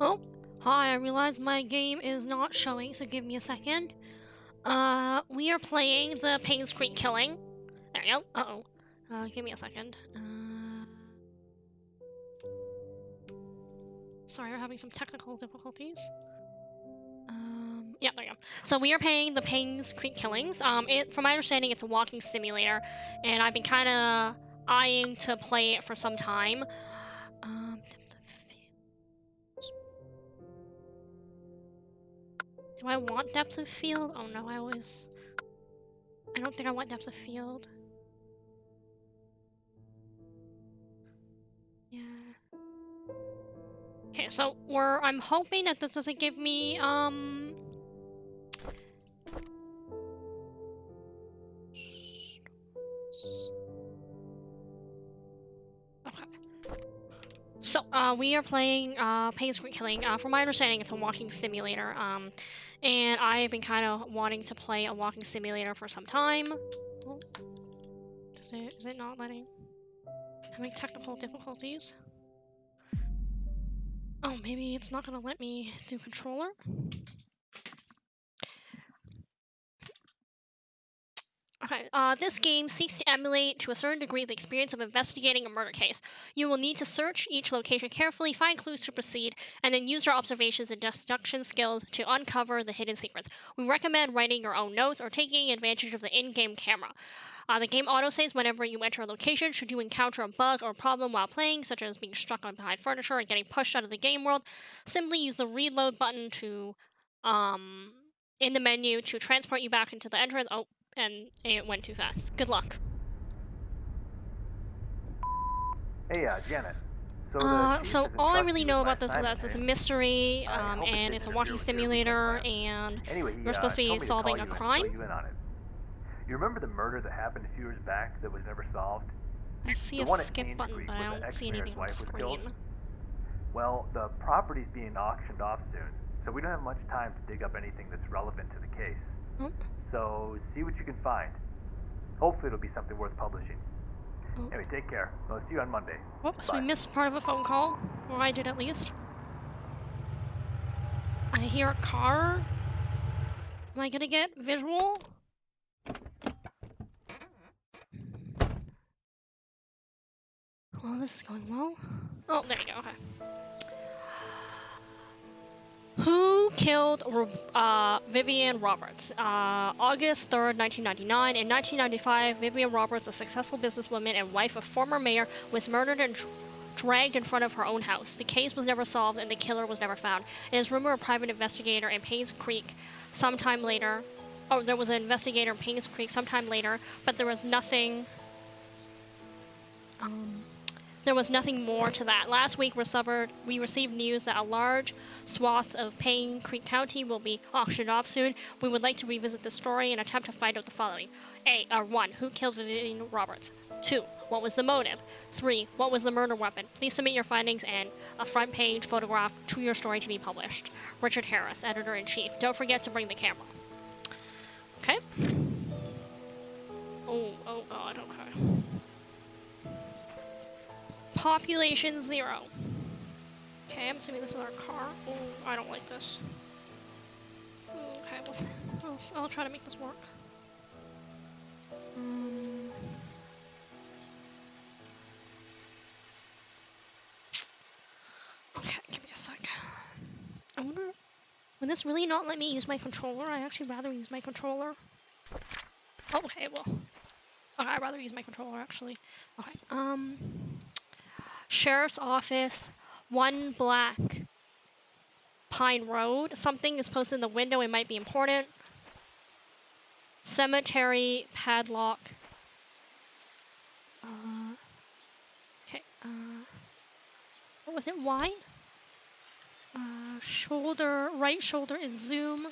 Oh, hi, I realize my game is not showing, so give me a second. We are playing the Painscreek Killing. There you go. Uh-oh. Give me a second. Sorry, we're having some technical difficulties. Yeah, there you go. So we are playing the Painscreek Killings. From my understanding, it's a walking simulator, and I've been kind of eyeing to play it for some time. Do I want depth of field? Oh no, I don't think I want depth of field. Yeah. Okay, so I'm hoping that this doesn't give me, okay. So, we are playing, Painscreek Killing. From my understanding, it's a walking simulator, and I've been kind of wanting to play a walking simulator for some time. Oh, is it not letting? Having technical difficulties? Oh, maybe it's not gonna let me do controller? Okay, this game seeks to emulate, to a certain degree, the experience of investigating a murder case. You will need to search each location carefully, find clues to proceed, and then use your observations and deduction skills to uncover the hidden secrets. We recommend writing your own notes or taking advantage of the in-game camera. The game autosaves whenever you enter a location. Should you encounter a bug or problem while playing, such as being stuck on behind furniture or getting pushed out of the game world, simply use the reload button to, in the menu to transport you back into the entrance. Oh, and it went too fast. Good luck. Hey, Janet. So all I really know about this is that it's a mystery, and it's a walking simulator, and Anyway, we're supposed to be solving a crime. you in on it. You remember the murder that happened a few years back that was never solved? I see The a one at skip button, Painscreek but I where the don't see ex-mayor's anything on the wife was killed? screen. Well, the property's being auctioned off soon, so we don't have much time to dig up anything that's relevant to the case. Oh. So see what you can find. Hopefully it'll be something worth publishing. Oh. Anyway, take care. I'll see you on Monday. Whoops, Bye. we missed part of a phone call. Or I did at least. I hear a car. Am I gonna get visual? Well, this is going well. Oh, there you go, okay. Who killed Vivian Roberts? August 3rd, 1999. In 1995, Vivian Roberts, a successful businesswoman and wife of former mayor, was murdered and dragged in front of her own house. The case was never solved and the killer was never found. It is rumored a private investigator in Painscreek sometime later. Oh, there was an investigator in Painscreek sometime later, but there was nothing. There was nothing more to that. Last week, we received news that a large swath of Painscreek County will be auctioned off soon. We would like to revisit the story and attempt to find out the following. 1. Who killed Vivian Roberts? 2. What was the motive? 3. What was the murder weapon? Please submit your findings and a front page photograph to your story to be published. Richard Harris, Editor-in-Chief. Don't forget to bring the camera. Okay. Oh god, okay. Population 0. Okay, I'm assuming this is our car. Oh, I don't like this. Okay, I'll try to make this work. Okay, give me a sec. I wonder, would this really not let me use my controller? I'd actually rather use my controller. Oh, okay, well. Okay, I'd rather use my controller, actually. Okay, Sheriff's Office, 1 Black Pine Road. Something is posted in the window. It might be important. Cemetery padlock. Okay. What was it? Y? Shoulder. Right shoulder is zoom.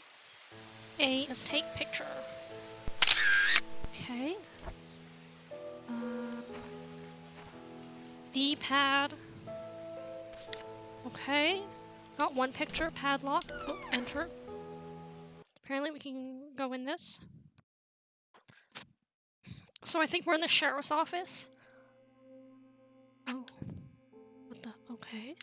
A is take picture. Okay. D-pad. Okay. Got 1 picture. Padlock. Oh, enter. Apparently we can go in this. So I think we're in the sheriff's office. Oh. What the? Okay.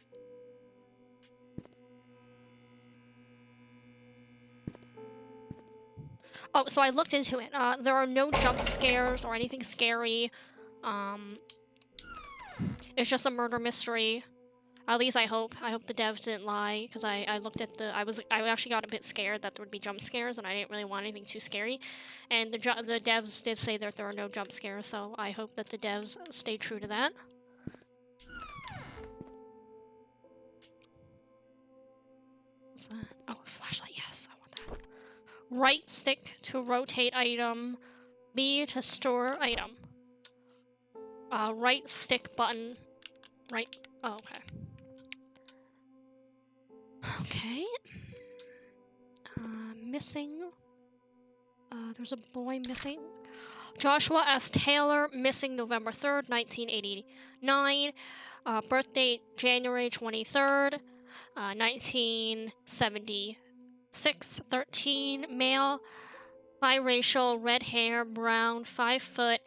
Oh, so I looked into it. There are no jump scares or anything scary. It's just a murder mystery. At least I hope. I hope the devs didn't lie, because I looked at the... I actually got a bit scared that there would be jump scares, and I didn't really want anything too scary. And the devs did say that there are no jump scares, so I hope that the devs stay true to that. What's that? Oh, a flashlight, yes, I want that. Right stick to rotate item. B to store item. Right stick button. Right... Oh, okay. Okay. Missing. There's a boy missing. Joshua S. Taylor, missing November 3rd, 1989. Birth date January 23rd, 1976. 13, male. Biracial, red hair, brown, 5 foot,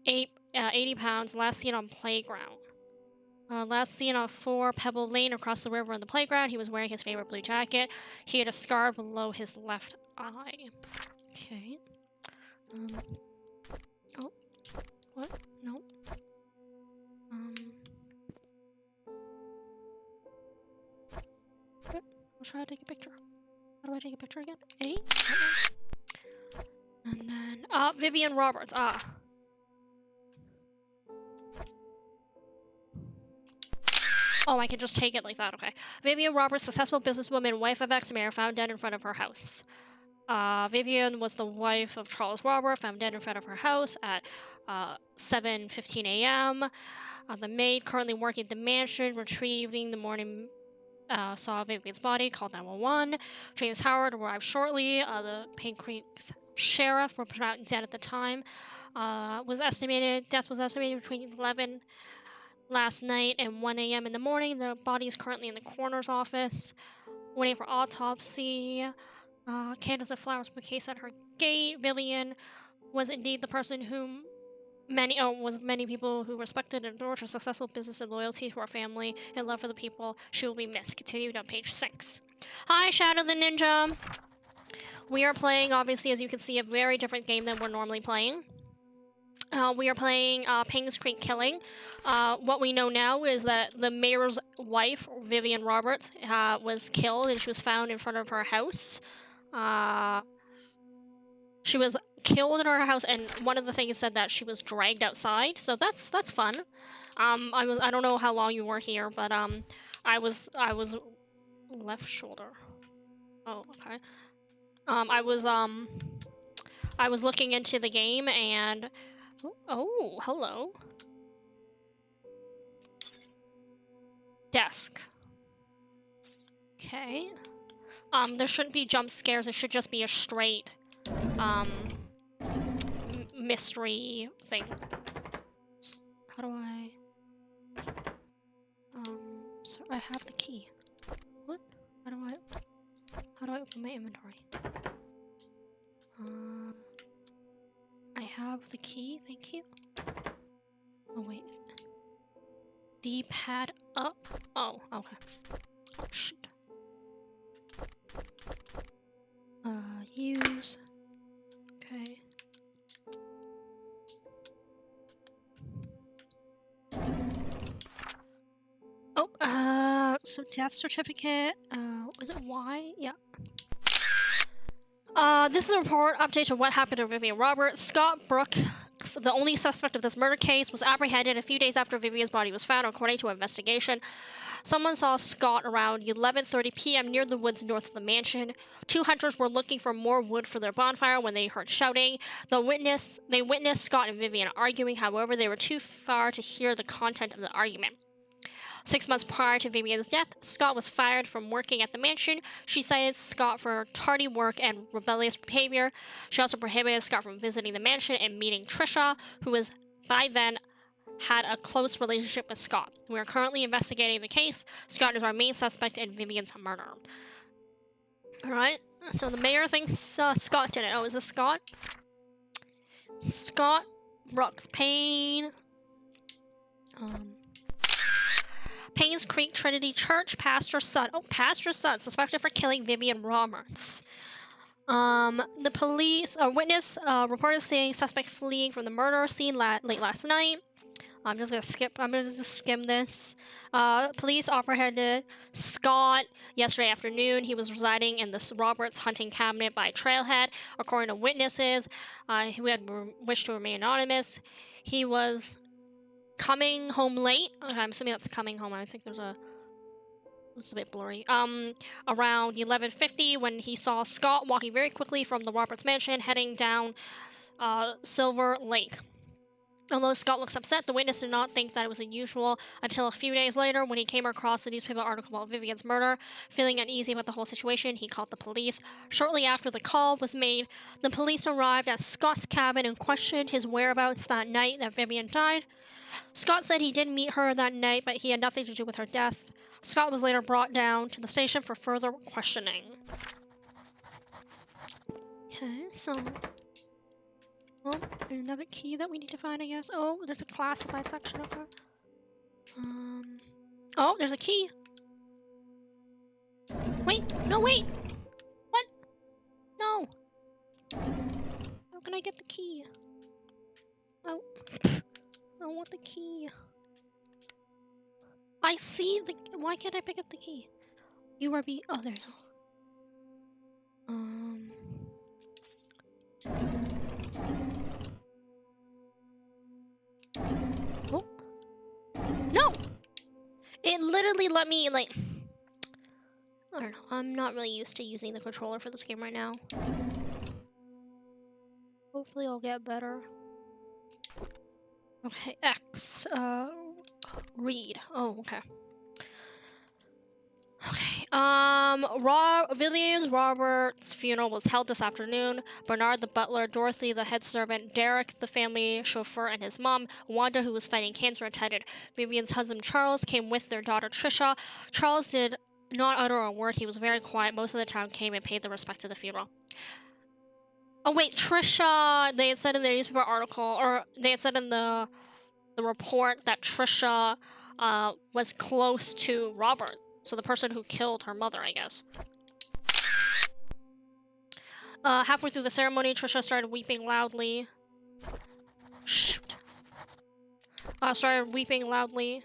80 pounds. Last seen on playground. Last seen on 4 Pebble Lane across the river on the playground. He was wearing his favorite blue jacket. He had a scar below his left eye. Okay. Oh. What? No. Okay. I'll try to take a picture. How do I take a picture again? A? And then, Vivian Roberts. Oh, I can just take it like that, okay. Vivian Roberts, successful businesswoman, wife of ex-mayor, found dead in front of her house. Vivian was the wife of Charles Robert, found dead in front of her house at 7:15 a.m. The maid currently working at the mansion, retrieving the morning, saw Vivian's body, called 911. James Howard arrived shortly. The Painscreek sheriff were pronounced dead at the time. Death was estimated between 11 last night and 1 a.m. in the morning. The body is currently in the coroner's office, waiting for autopsy. Candles and flowers bouquets at her gate. Vivian was indeed the person whom many people who respected and adored her successful business and loyalty to her family and love for the people. She will be missed. Continued on page 6. Hi, Shadow the Ninja. We are playing, obviously, as you can see, a very different game than we're normally playing. We are playing Painscreek Killing. What we know now is that the mayor's wife, Vivian Roberts, was killed, and she was found in front of her house. She was killed in her house, and one of the things said that she was dragged outside. So that's fun. I don't know how long you were here, but I was left shoulder. Oh, okay. I was looking into the game, and oh, hello. Desk. Okay. There shouldn't be jump scares. It should just be a straight mystery thing. How do I... so I have the key. What? How do I open my inventory? I have the key, thank you. Oh, wait. D-pad up? Oh, okay. Oh, shoot. Use. Okay. Oh, so death certificate. Was it Y? Yeah. This is a report update to what happened to Vivian Roberts. Scott Brooks, the only suspect of this murder case, was apprehended a few days after Vivian's body was found, according to an investigation. Someone saw Scott around 11:30 p.m. near the woods north of the mansion. 2 hunters were looking for more wood for their bonfire when they heard shouting. They witnessed Scott and Vivian arguing. However, they were too far to hear the content of the argument. 6 months prior to Vivian's death, Scott was fired from working at the mansion. She cited Scott for tardy work and rebellious behavior. She also prohibited Scott from visiting the mansion and meeting Trisha, who was by then had a close relationship with Scott. We are currently investigating the case. Scott is our main suspect in Vivian's murder. Alright, so the mayor thinks Scott did it. Oh, is this Scott? Scott Brooks. Painscreek Trinity Church, pastor's son. Oh, pastor's son, suspected for killing Vivian Roberts. The police, a witness, reported seeing suspect fleeing from the murder scene late last night. I'm just gonna skim this. Police apprehended Scott yesterday afternoon. He was residing in the Roberts hunting cabinet by a trailhead. According to witnesses, who had wished to remain anonymous, he was coming home late. Okay, I'm assuming that's coming home. I think it's a bit blurry. Around 11:50, when he saw Scott walking very quickly from the Roberts mansion, heading down Silver Lake. Although Scott looks upset, the witness did not think that it was unusual until a few days later when he came across the newspaper article about Vivian's murder. Feeling uneasy about the whole situation, he called the police. Shortly after the call was made, the police arrived at Scott's cabin and questioned his whereabouts that night that Vivian died. Scott said he didn't meet her that night, but he had nothing to do with her death. Scott was later brought down to the station for further questioning. Okay, so... Oh, there's another key that we need to find, I guess. Oh, there's a classified section of her. Oh, there's a key. Wait, no, wait. What? No. How can I get the key? Oh, I want the key. I see the... Why can't I pick up the key? You are be... Oh, there you go. Oh. No! It literally let me, like... I don't know. I'm not really used to using the controller for this game right now. Hopefully I'll get better. Okay, X. Read. Oh, okay. Okay. Vivian Roberts' funeral was held this afternoon. Bernard the butler, Dorothy the head servant, Derek the family chauffeur, and his mom, Wanda, who was fighting cancer, attended. Vivian's husband Charles came with their daughter Trisha. Charles did not utter a word. He was very quiet. Most of the town came and paid their respect to the funeral. Oh wait, Trisha, they had said in the newspaper article, or they had said in the report that Trisha was close to Robert. So the person who killed her mother, I guess. Halfway through the ceremony, Trisha started weeping loudly. Shoot. Started weeping loudly.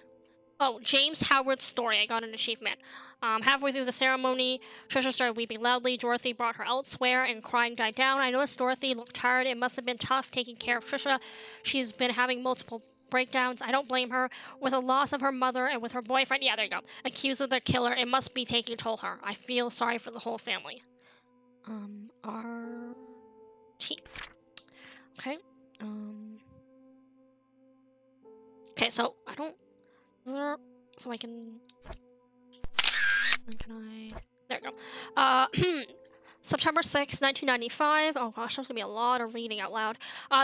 Oh, James Howard's story. I got an achievement. Halfway through the ceremony, Trisha started weeping loudly. Dorothy brought her elsewhere and crying died down. I noticed Dorothy looked tired. It must have been tough taking care of Trisha. She's been having multiple breakdowns. I don't blame her. With the loss of her mother and with her boyfriend, yeah, there you go, accused of the killer, it must be taking toll her. I feel sorry for the whole family. R-T. Okay. Okay, so I don't... So I can... There we go. September 6, 1995. Oh gosh, there's gonna be a lot of reading out loud.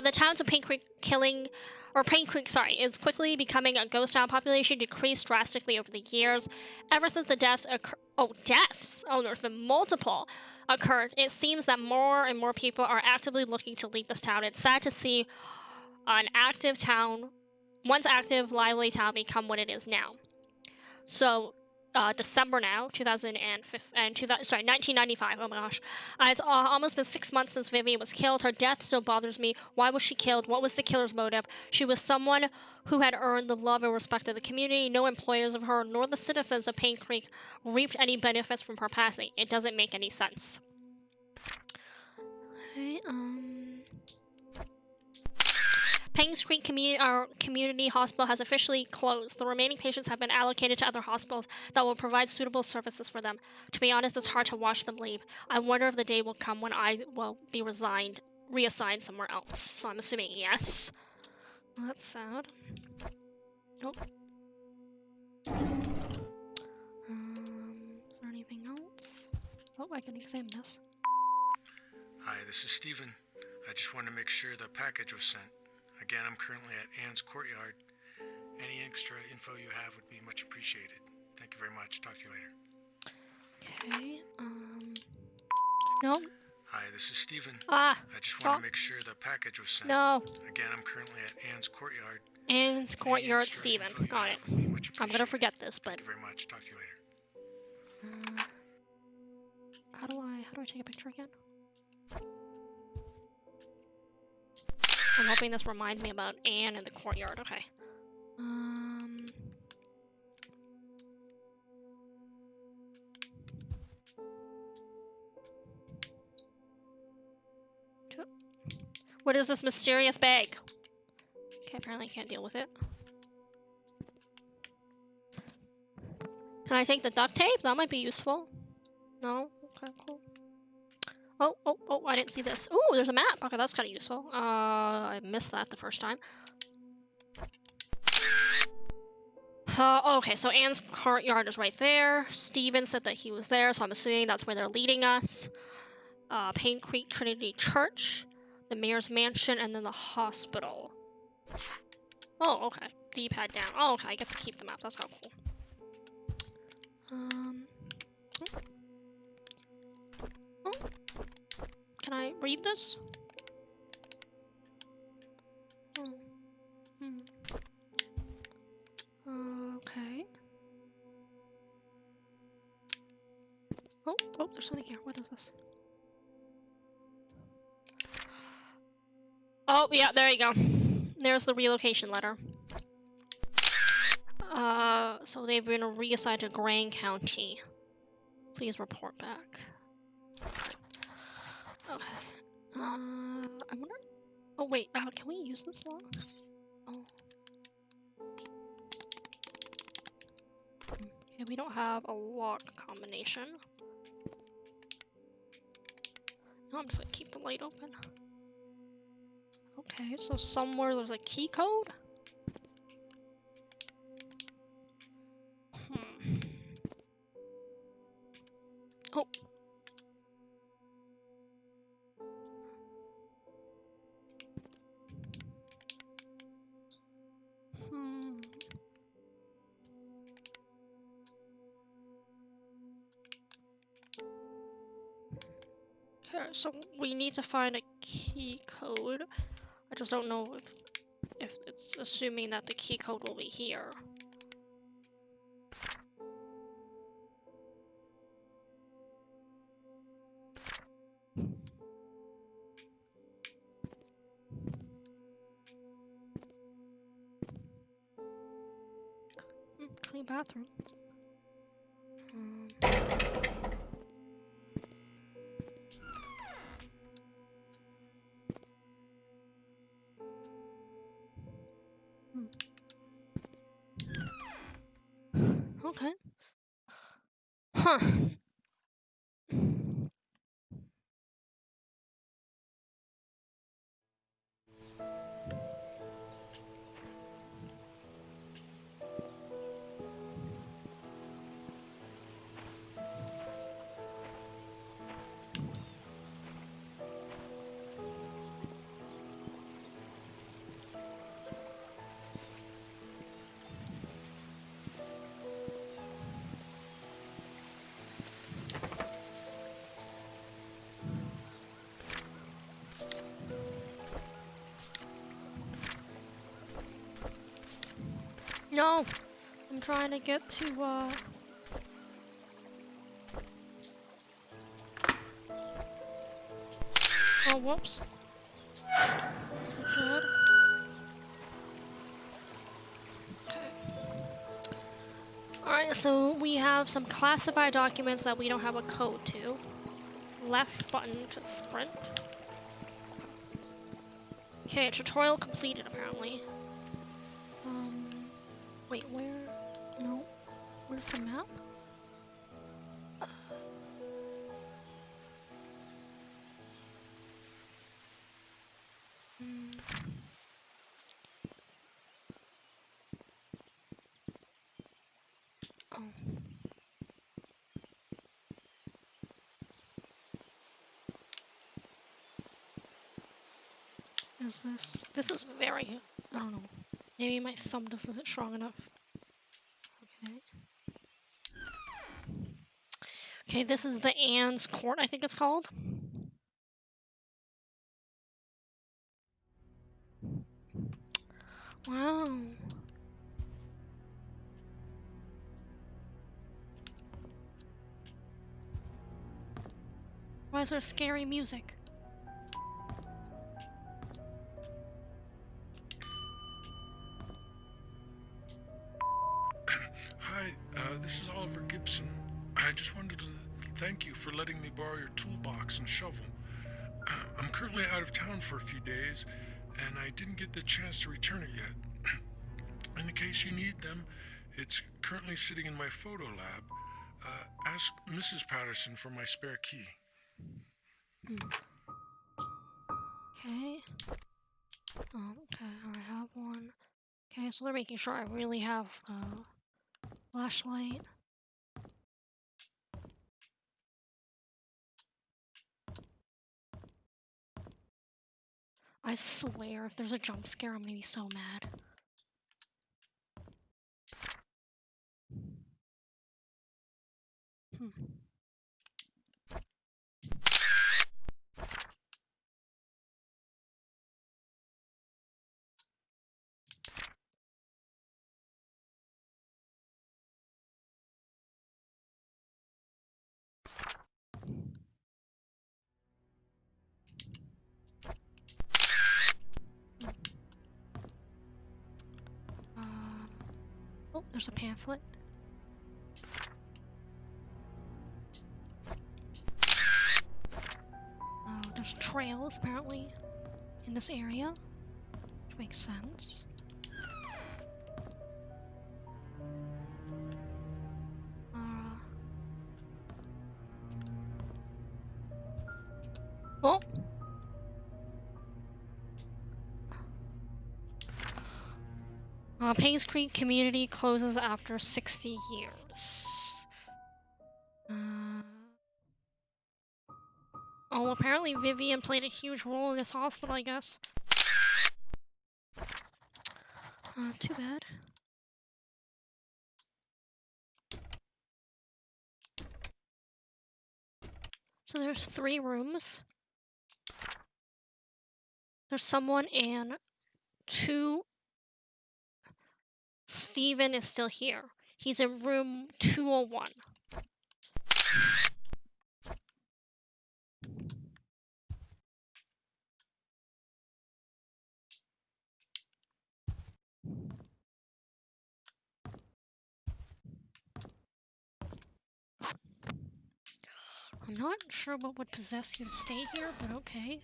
The towns of Painscreek is quickly becoming a ghost town. Population decreased drastically over the years. Ever since the deaths. Oh, there's been multiple occurred. It seems that more and more people are actively looking to leave this town. It's sad to see an active town, once active, lively town, become what it is now. So, December now, 1995. Oh my gosh. It's almost been 6 months since Vivian was killed. Her death still bothers me. Why was she killed? What was the killer's motive? She was someone who had earned the love and respect of the community. No employers of her, nor the citizens of Painscreek reaped any benefits from her passing. It doesn't make any sense. Okay, Painscreek Community Hospital has officially closed. The remaining patients have been allocated to other hospitals that will provide suitable services for them. To be honest, it's hard to watch them leave. I wonder if the day will come when I will be reassigned somewhere else. So I'm assuming yes. Well, that's sad. Oh. Is there anything else? Oh, I can examine this. Hi, this is Steven. I just wanted to make sure the package was sent. Again, I'm currently at Anne's courtyard. Any extra info you have would be much appreciated. Thank you very much. Talk to you later. Okay, no. Hi, this is Steven. I just want to make sure the package was sent. No. Again, I'm currently at Anne's courtyard. Anne's courtyard, Steven. Got it. I'm gonna forget this, but... Thank you very much. Talk to you later. How do I take a picture again? I'm hoping this reminds me about Anne in the courtyard. Okay. What is this mysterious bag? Okay, apparently I can't deal with it. Can I take the duct tape? That might be useful. No? Okay, cool. Oh, I didn't see this. Ooh, there's a map. Okay, that's kind of useful. I missed that the first time. Okay, so Anne's courtyard is right there. Steven said that he was there, so I'm assuming that's where they're leading us. Painscreek Trinity Church, the mayor's mansion, and then the hospital. Oh, okay. D-pad down. Oh, okay, I get to keep the map. That's kind of cool. Can I read this? Okay. Oh, there's something here. What is this? Oh, yeah, there you go. There's the relocation letter. So they've been reassigned to Grand County. Please report back. Okay. I wonder... Oh, wait, can we use this now? Oh. Okay, we don't have a lock combination. No, I'm just gonna keep the light open. Okay, so somewhere there's a key code? Oh. Okay, so we need to find a key code. I just don't know if it's assuming that the key code will be here. Clean bathroom. Okay. Huh. No! I'm trying to get to, Oh, whoops. Good. Okay. Alright, so we have some classified documents that we don't have a code to. Left button to sprint. Okay, tutorial completed apparently. Wait, where? No. Where's the map? Oh. Is this? This is very... I don't know. Maybe my thumb just isn't strong enough. Okay. Okay, this is the Anne's Court, I think it's called. Wow. Why is there scary music? This is Oliver Gibson. I just wanted to thank you for letting me borrow your toolbox and shovel. I'm currently out of town for a few days, and I didn't get the chance to return it yet. In the case you need them, it's currently sitting in my photo lab. Ask Mrs. Patterson for my spare key. Okay. Okay, I have one. Okay, so they're making sure I really have a flashlight. I swear, if there's a jump scare, I'm gonna be so mad. Oh, there's a pamphlet. There's trails, apparently, in this area, which makes sense. Oh! Painscreek community closes after 60 years. Oh, apparently Vivian played a huge role in this hospital, I guess. Too bad. So there's 3 rooms. There's someone and 2. Steven is still here. He's in room 201. I'm not sure what would possess you to stay here, but okay.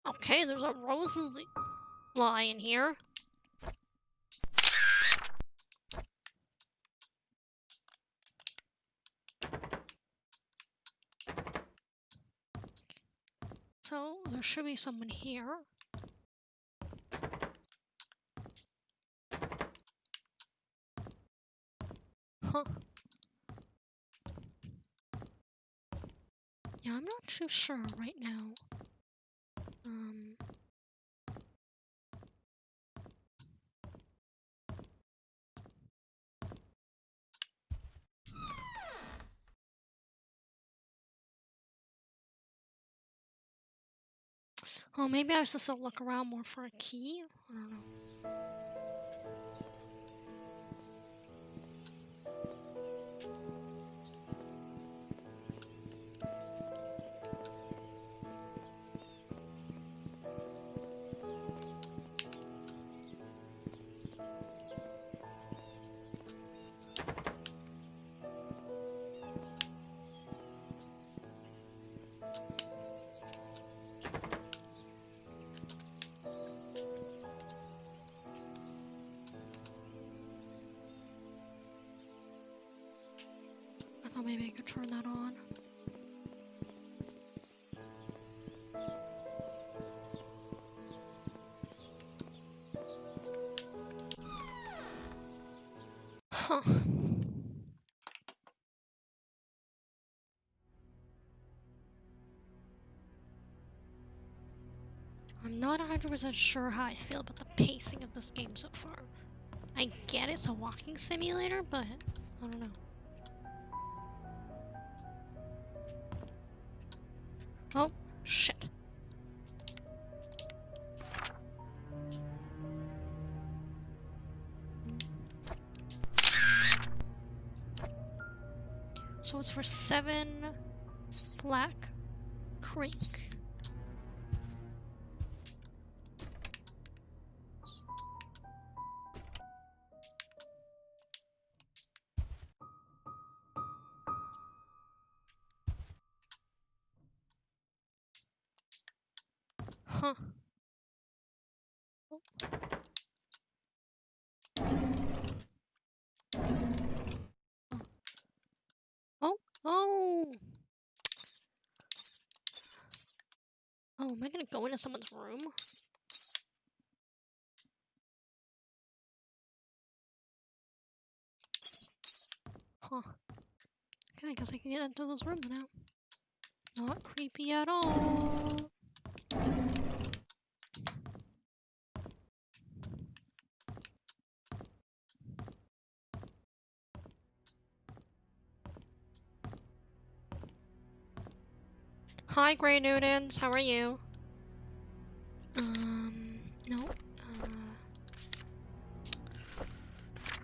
Okay, there's a rose lion here. So, there should be someone here. Huh. Yeah, I'm not too sure right now. Oh, maybe I was supposed to look around more for a key? I don't know. I thought maybe I could turn that on. Huh. not 100% sure how I feel about the pacing of this game so far. I get it's a walking simulator, but I don't know. Oh, shit. So it's for 7 Black Creek. Huh. Oh, oh! Oh, am I gonna go into someone's room? Huh. Okay, I guess I can get into those rooms now. Not creepy at all. Hi, Grey Newtons. How are you? No.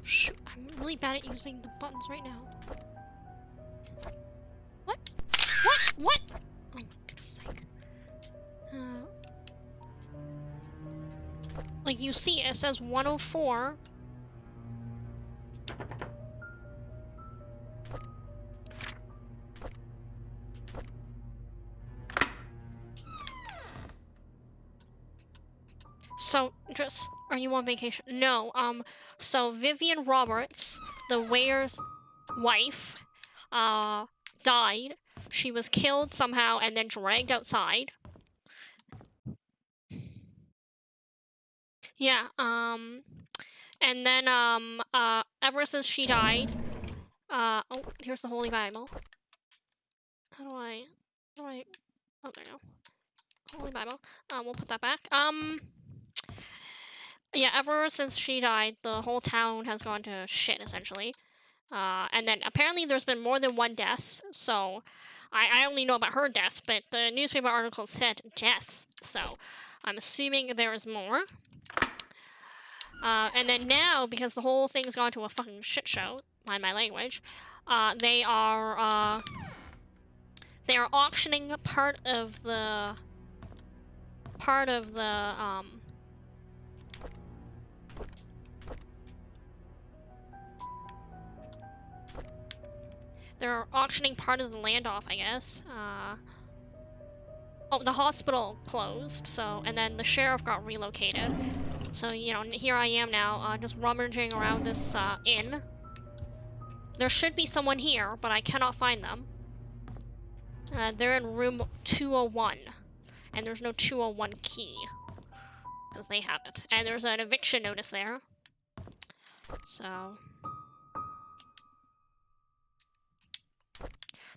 Shoot, I'm really bad at using the buttons right now. What? What? What? Oh my goodness sake. Like you see, it says 104. So, just, are you on vacation? No, so Vivian Roberts, the Ware's wife, died. She was killed somehow and then dragged outside. Yeah, and then, ever since she died, oh, here's the Holy Bible. How do I, oh, there you go. Holy Bible. We'll put that back. Yeah, ever since she died, the whole town has gone to shit, essentially. And then apparently there's been more than one death, so I only know about her death, but the newspaper article said deaths, so I'm assuming there is more. And then now, because the whole thing's gone to a fucking shit show, mind my language, they are auctioning part of the they're auctioning part of the land off, I guess. Oh, the hospital closed, so, and then the sheriff got relocated. So, you know, here I am now, just rummaging around this, inn. There should be someone here, but I cannot find them. They're in room 201, and there's no 201 key, because they have it. And there's an eviction notice there. So...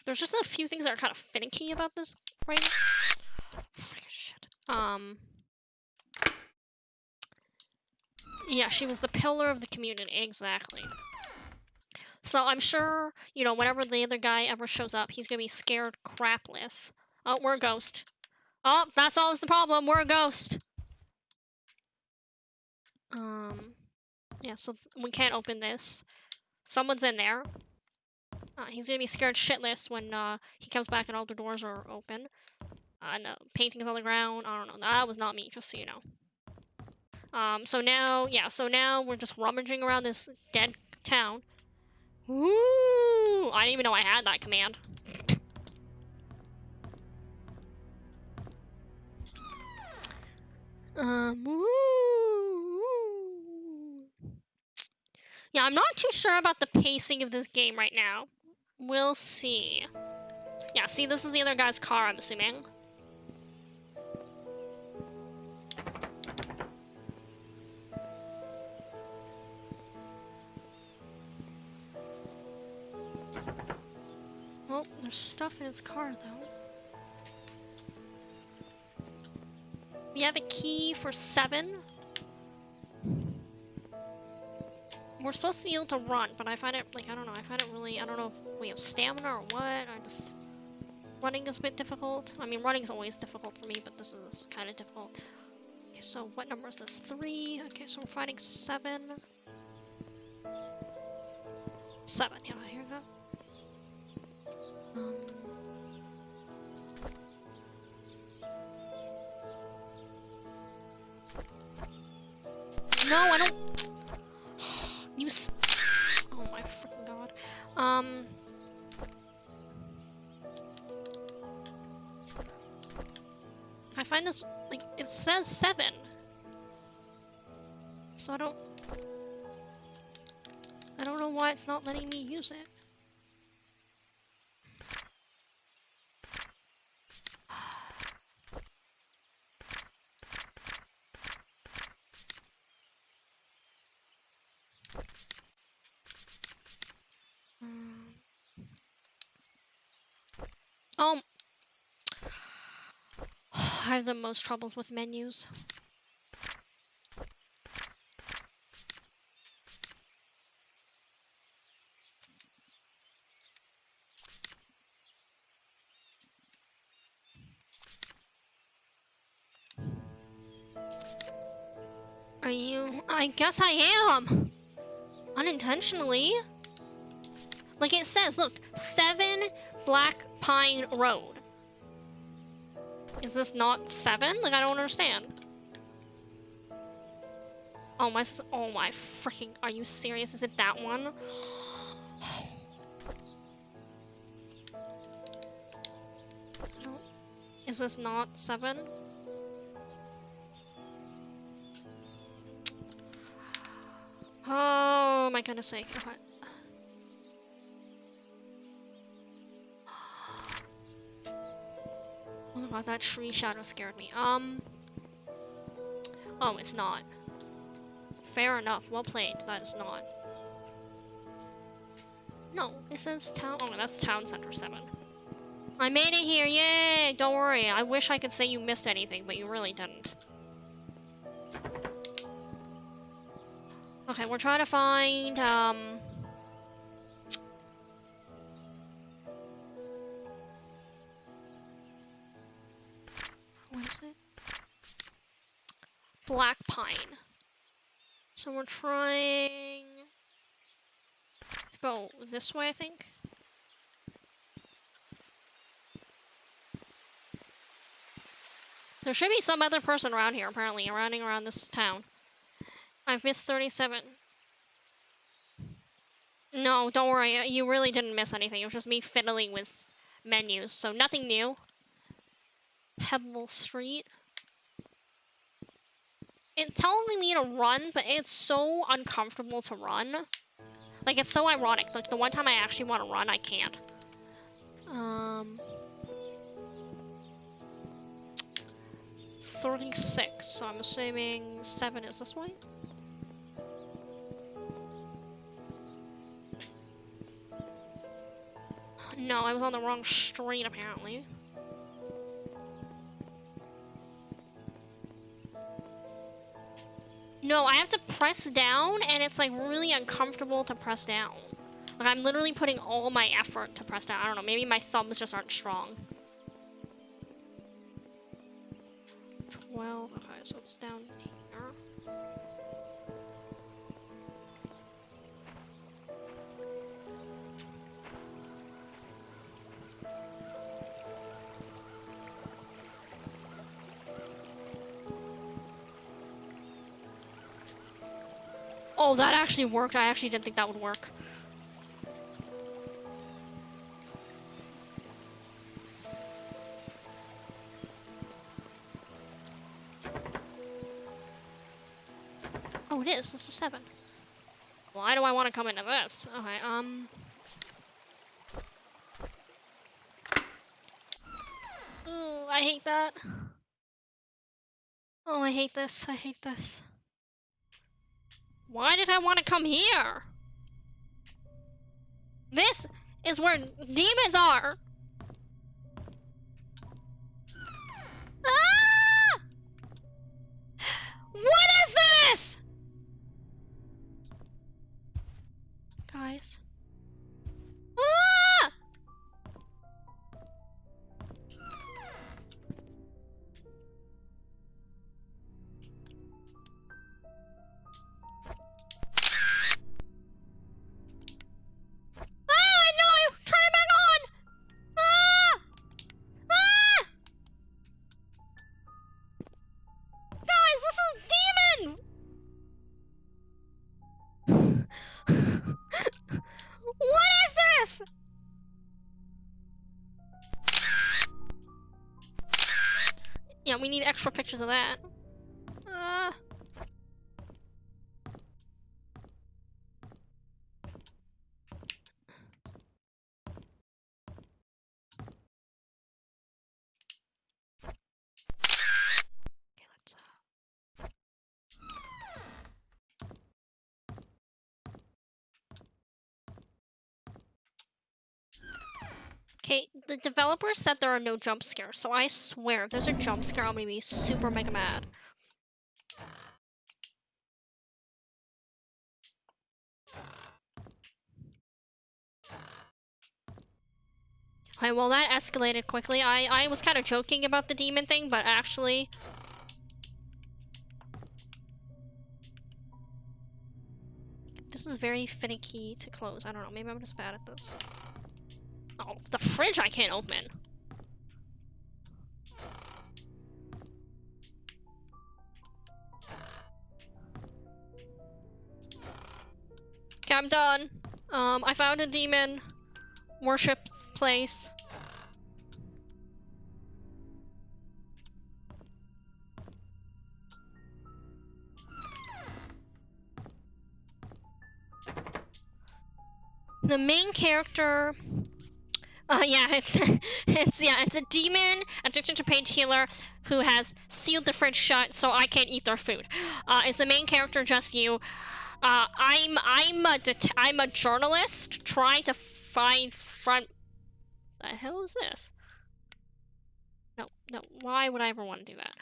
there's just a few things that are kind of finicky about this right now. Freaking shit. Yeah, she was the pillar of the community, exactly. So I'm sure, you know, whenever the other guy ever shows up, he's gonna be scared crapless. Oh, we're a ghost. Oh, that solves the problem, we're a ghost! Yeah, so we can't open this. Someone's in there. He's gonna be scared shitless when, he comes back and all the doors are open. And the paintings on the ground, I don't know, that was not me, just so you know. So now, yeah, so now we're just rummaging around this dead town. Ooh, I didn't even know I had that command. Ooh. Yeah, I'm not too sure about the pacing of this game right now. We'll see. Yeah, see, this is the other guy's car, I'm assuming. Well, there's stuff in his car, though. We have a key for 7. We're supposed to be able to run, but I find it, like, I don't know, I find it really, I don't know if we have stamina or what. Running is a bit difficult. I mean, running is always difficult for me, but this is kind of difficult. Okay, so what number is this? 3. Okay, so we're fighting 7. 7, yeah, I hear that. No, I don't. Oh my freaking god. I find this, like, it says 7. So I don't know why it's not letting me use it. Oh, I have the most troubles with menus. Are you? I guess I am. Unintentionally. Like it says, look, 7 Black Pine Road. Is this not 7? Like, I don't understand. Oh my freaking, are you serious? Is it that one? No. Is this not 7? Oh my goodness sake. Okay. Oh my god, that tree shadow scared me. Oh, it's not. Fair enough. Well played. That is not. No, it says town. Oh, that's town center 7. I made it here. Yay! Don't worry. I wish I could say you missed anything, but you really didn't. Okay, we're trying to find, what is it? Black Pine. So we're trying to go this way, I think. There should be some other person around here, apparently, running around this town. I've missed 37. No, don't worry. You really didn't miss anything. It was just me fiddling with menus, so nothing new. Pebble Street. It's telling me to run, but it's so uncomfortable to run. Like, it's so ironic. Like, the one time I actually want to run, I can't. 36, so I'm assuming 7 is this way? No, I was on the wrong street, apparently. No, I have to press down, and it's, like, really uncomfortable to press down. Like, I'm literally putting all my effort to press down. I don't know, maybe my thumbs just aren't strong. 12, okay, so it's down here. Oh, that actually worked. I actually didn't think that would work. Oh, it is. This is 7. Why do I want to come into this? Okay, Ooh, I hate that. Oh, I hate this. I hate this. Why did I want to come here? This is where demons are. Ah! Guys. Ah! Ah, no! Turn it back on! Ah! Ah! Guys, this is demons! What is this? Yeah, we need extra pictures of that. Uh... Okay, let's Okay, the developers said there are no jump scares, so I swear if there's a jump scare, I'm gonna be super mega mad. Okay, well that escalated quickly. I was kind of joking about the demon thing, but actually... This is very finicky to close. I don't know, maybe I'm just bad at this. Oh, the fridge I can't open. Okay, I'm done. I found a demon worship place. The main character... yeah, it's it's a demon addicted to painkiller who has sealed the fridge shut so I can't eat their food. Is the main character just you? I'm a journalist trying to find front. The hell is this? No, why would I ever want to do that?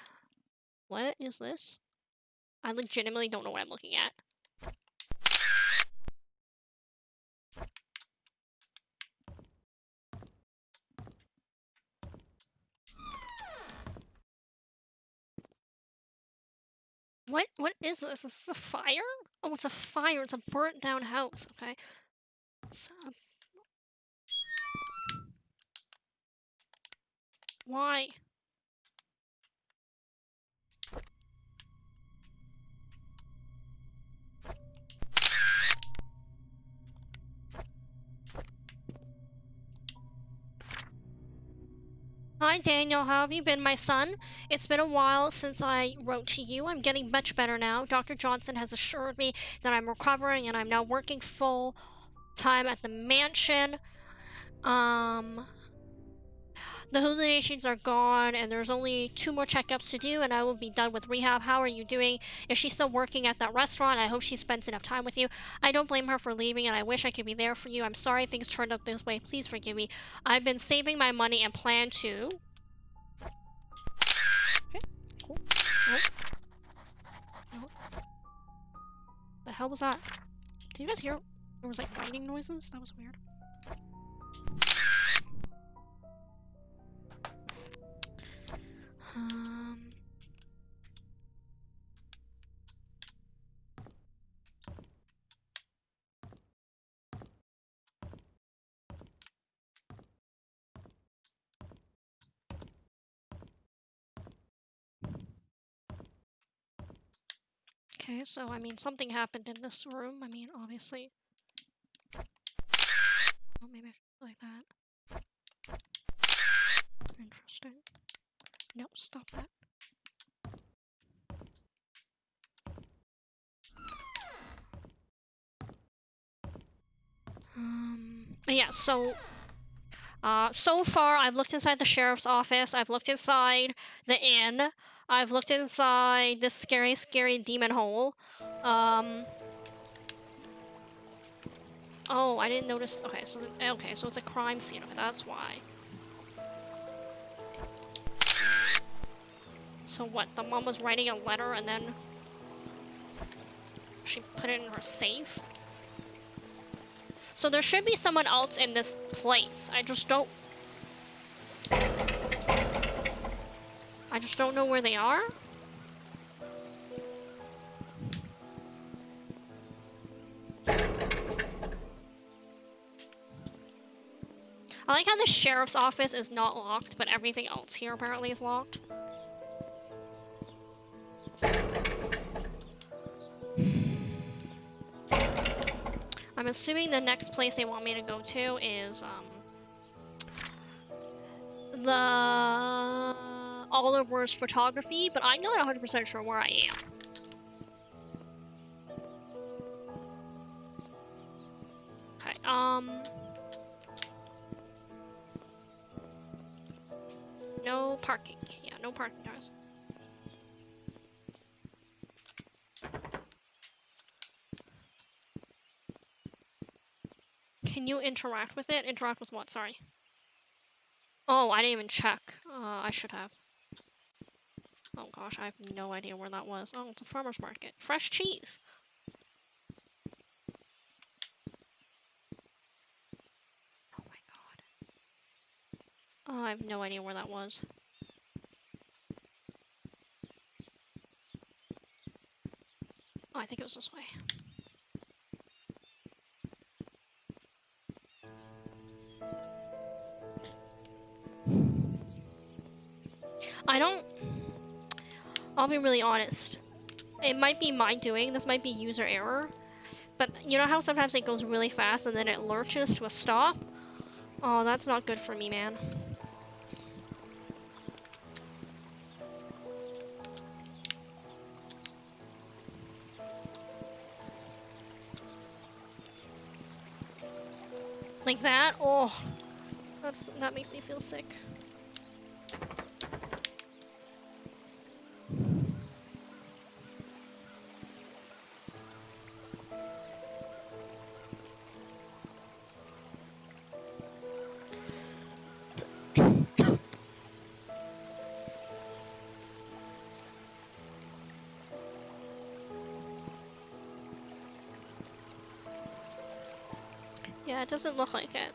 What is this? I legitimately don't know what I'm looking at. What is this? Is this a fire? Oh, it's a fire. It's a burnt down house, okay? So, why? Hi Daniel, how have you been, my son? It's been a while since I wrote to you. I'm getting much better now. Dr. Johnson has assured me that I'm recovering and I'm now working full time at the mansion. The hallucinations are gone and there's only 2 more checkups to do and I will be done with rehab. How are you doing? Is she still working at that restaurant? I hope she spends enough time with you. I don't blame her for leaving and I wish I could be there for you. I'm sorry things turned out this way. Please forgive me. I've been saving my money and plan to... Okay, cool. Nope. Nope. The hell was that? Did you guys hear? There was like fighting noises? That was weird. Okay, so I mean something happened in this room. I mean, obviously. Oh, maybe I should do like that. Interesting. No, stop that. But yeah, so so far I've looked inside the sheriff's office, I've looked inside the inn, I've looked inside this scary demon hole. Oh, I didn't notice. Okay, so it's a crime scene. Okay, that's why. So what? The mom was writing a letter and then she put it in her safe? So there should be someone else in this place. I just don't know where they are. I like how the sheriff's office is not locked, but everything else here apparently is locked. I'm assuming the next place they want me to go to is, the Oliver's photography, but I'm not 100% sure where I am. Okay, no parking. Yeah, no parking cars. Can you interact with it? Interact with what? Sorry. Oh, I didn't even check. I should have. Oh gosh, I have no idea where that was. Oh, it's a farmer's market. Fresh cheese. Oh my god. Oh, I have no idea where that was. Oh, I think it was this way. I don't... I'll be really honest. It might be my doing. This might be user error. But you know how sometimes it goes really fast and then it lurches to a stop? Oh, that's not good for me, man. Like that? Oh, that makes me feel sick. Yeah, it doesn't look like it.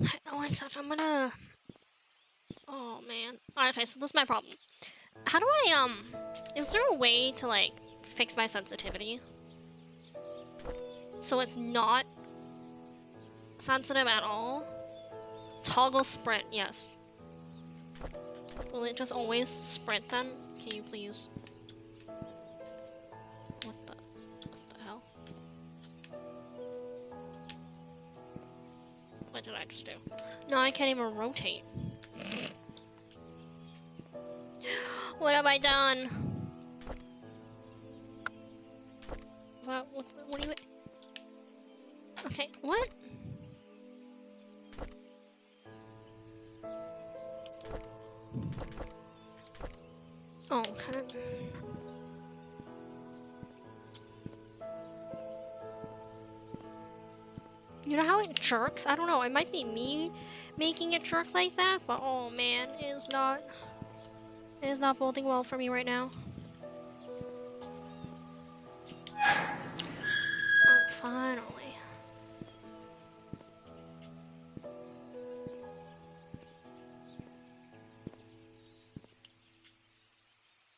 Okay, one sec, I'm gonna... Oh, man. Okay, so this is my problem. How do I, is there a way to, like, fix my sensitivity? So it's not sensitive at all? Toggle sprint, yes. Will it just always sprint then? Can you please? What the hell? What did I just do? No, I can't even rotate. What have I done? Is that, what do you... Okay, what? Oh, okay. You know how it jerks? I don't know, it might be me making it jerk like that, but oh man, it is not boding well for me right now. Oh, finally.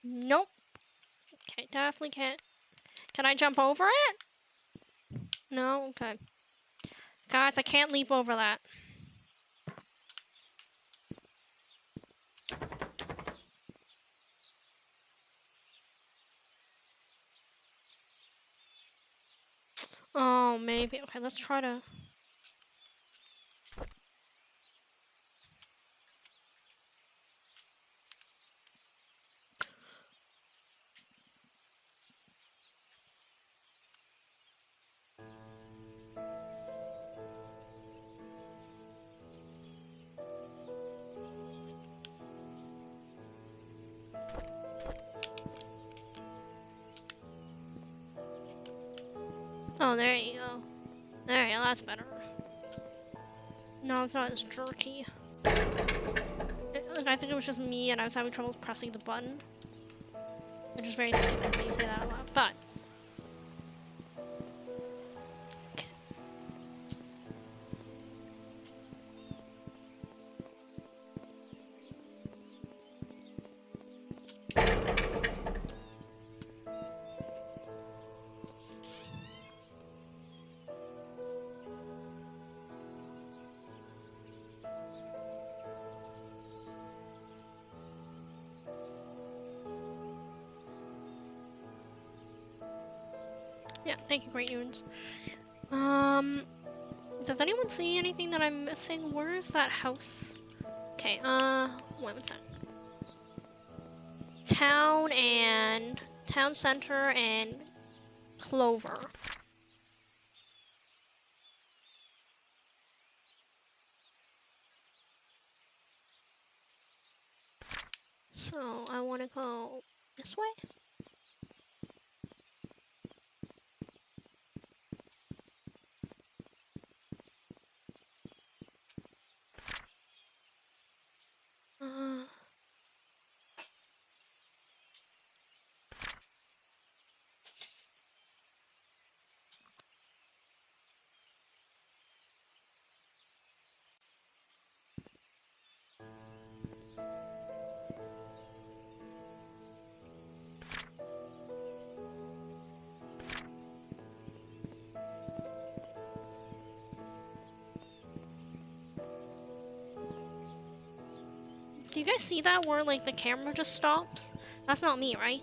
Nope. Okay, definitely can't. Can I jump over it? No? Okay. Guys, I can't leap over that. Oh, maybe. Okay, let's try to... there you go. There you go, that's better. No, it's not as jerky. I think it was just me and I was having trouble pressing the button. Which is very stupid when you say that out loud, but... Yeah, thank you, Great News. Does anyone see anything that I'm missing? Where is that house? Okay, what's that? Town center and Clover. So, I want to go this way? Do you guys see that where, like, the camera just stops? That's not me, right?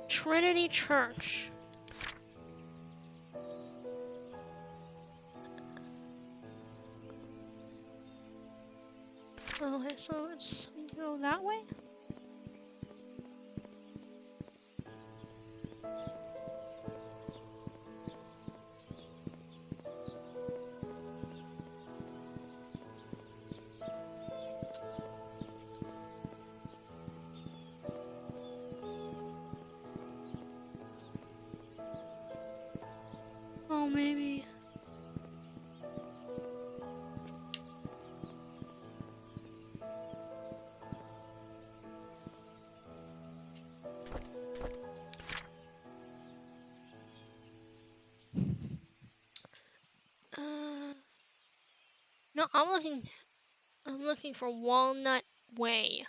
Trinity Church. Okay, so it's go that way? Oh, maybe. No, I'm looking for Walnut Way.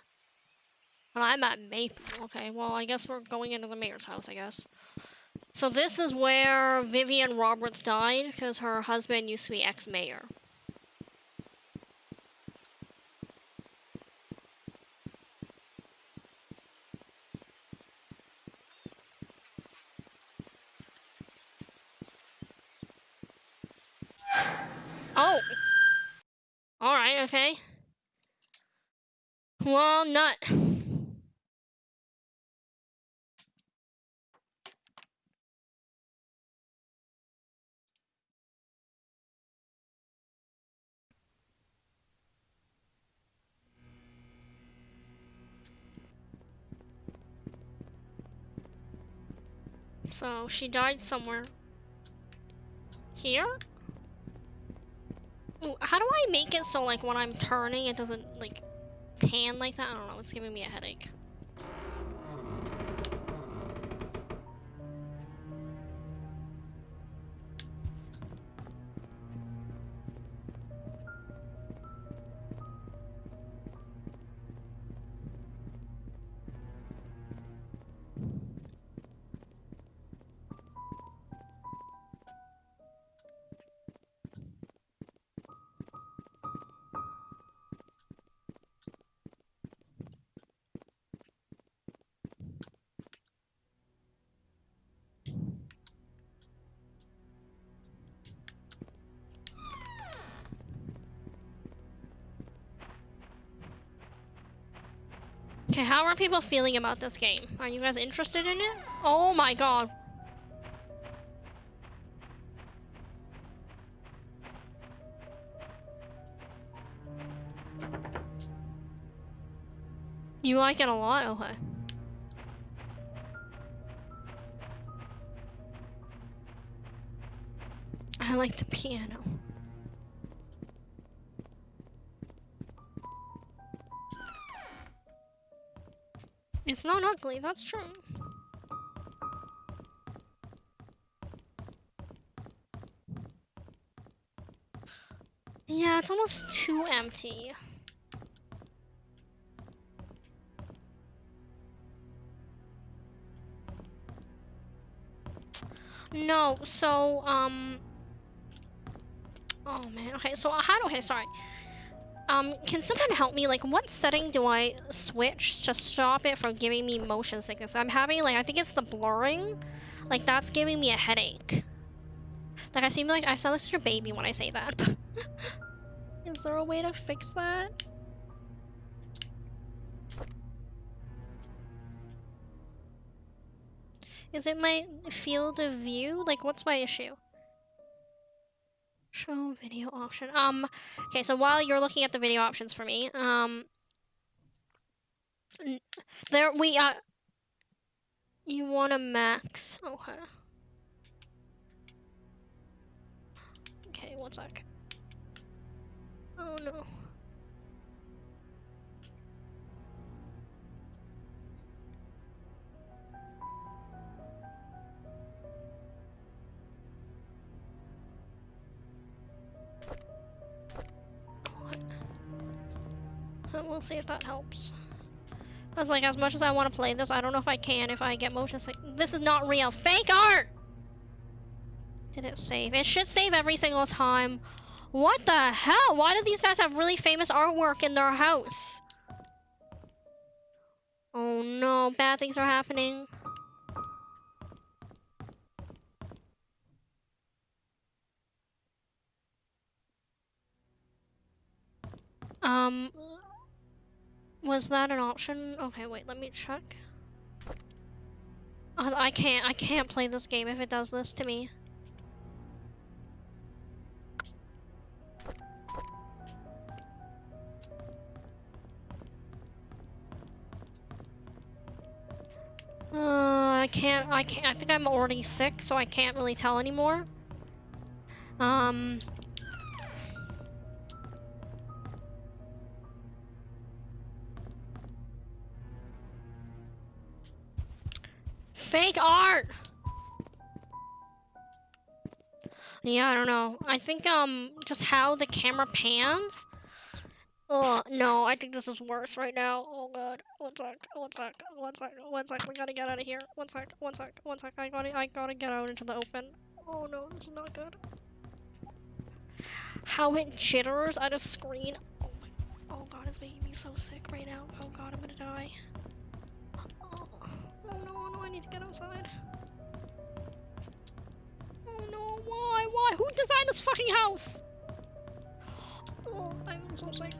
But I'm at Maple. Okay, well, I guess we're going into the mayor's house, I guess. So this is where Vivian Roberts died, because her husband used to be ex-mayor. Oh! Alright, okay. Walnut. So, she died somewhere. Here? Ooh, how do I make it so, like, when I'm turning, it doesn't, like, pan like that? I don't know, it's giving me a headache. Okay, how are people feeling about this game? Are you guys interested in it? Oh my god. You like it a lot? Okay. I like the piano. It's not ugly, that's true. Yeah, it's almost too empty. No, so, oh man, okay, so okay, sorry. Can someone help me? Like, what setting do I switch to stop it from giving me motion sickness? I'm having, like, I think it's the blurring. Like, that's giving me a headache. Like, I sound like such a baby when I say that. Is there a way to fix that? Is it my field of view? Like, what's my issue? Show video option. Okay, so while you're looking at the video options for me, you want a max. Okay. Okay, one sec. Oh no. We'll see if that helps. I was like, as much as I want to play this, I don't know if I can if I get motion sick. This is not real. Fake art! Did it save? It should save every single time. What the hell? Why do these guys have really famous artwork in their house? Oh no, bad things are happening. Was that an option? Okay, wait, let me check. I can't play this game if it does this to me. I can't, I think I'm already sick, so I can't really tell anymore. Fake art! Yeah, I don't know. I think, just how the camera pans. Oh, no, I think this is worse right now. Oh god. One sec. We gotta get out of here. One sec. I gotta get out into the open. Oh no, this is not good. How it jitters at a screen. Oh my, oh god, it's making me so sick right now. Oh god, I'm gonna die. Oh no, I need to get outside. Oh no, why? Who designed this fucking house? Oh, I'm so sick.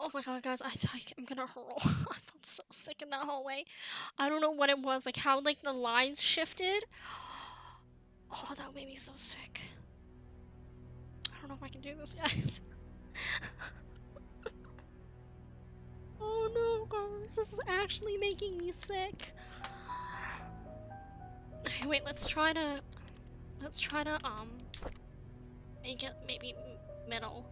Oh my god, guys, I think I'm gonna hurl. I felt so sick in that hallway. I don't know what it was, like how like the lines shifted. Oh, that made me so sick. I don't know if I can do this, guys. Oh no, guys, this is actually making me sick. Okay, wait, let's try to make it maybe middle.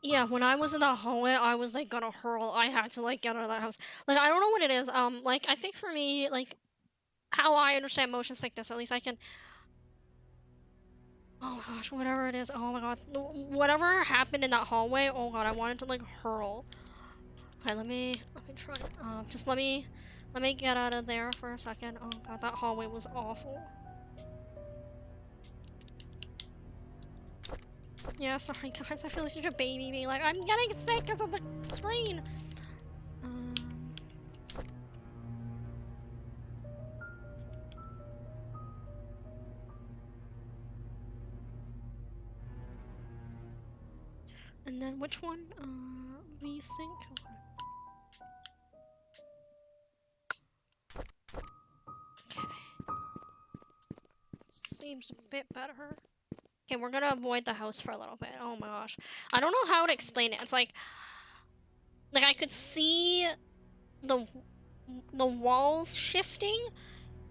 Yeah, when I was in the hallway, I was like gonna hurl. I had to like get out of that house. Like I don't know what it is. Like I think for me, like how I understand motion sickness, at least I can. Oh gosh, whatever it is. Oh my god, whatever happened in that hallway. Oh god, I wanted to like hurl. Okay, let me try. Just let me get out of there for a second. Oh god, that hallway was awful. Yeah, sorry guys, I feel like such a baby being like, I'm getting sick because of the screen. And then which one? Resync? Okay. Seems a bit better. Okay, we're gonna avoid the house for a little bit. Oh my gosh. I don't know how to explain it. It's like I could see the walls shifting,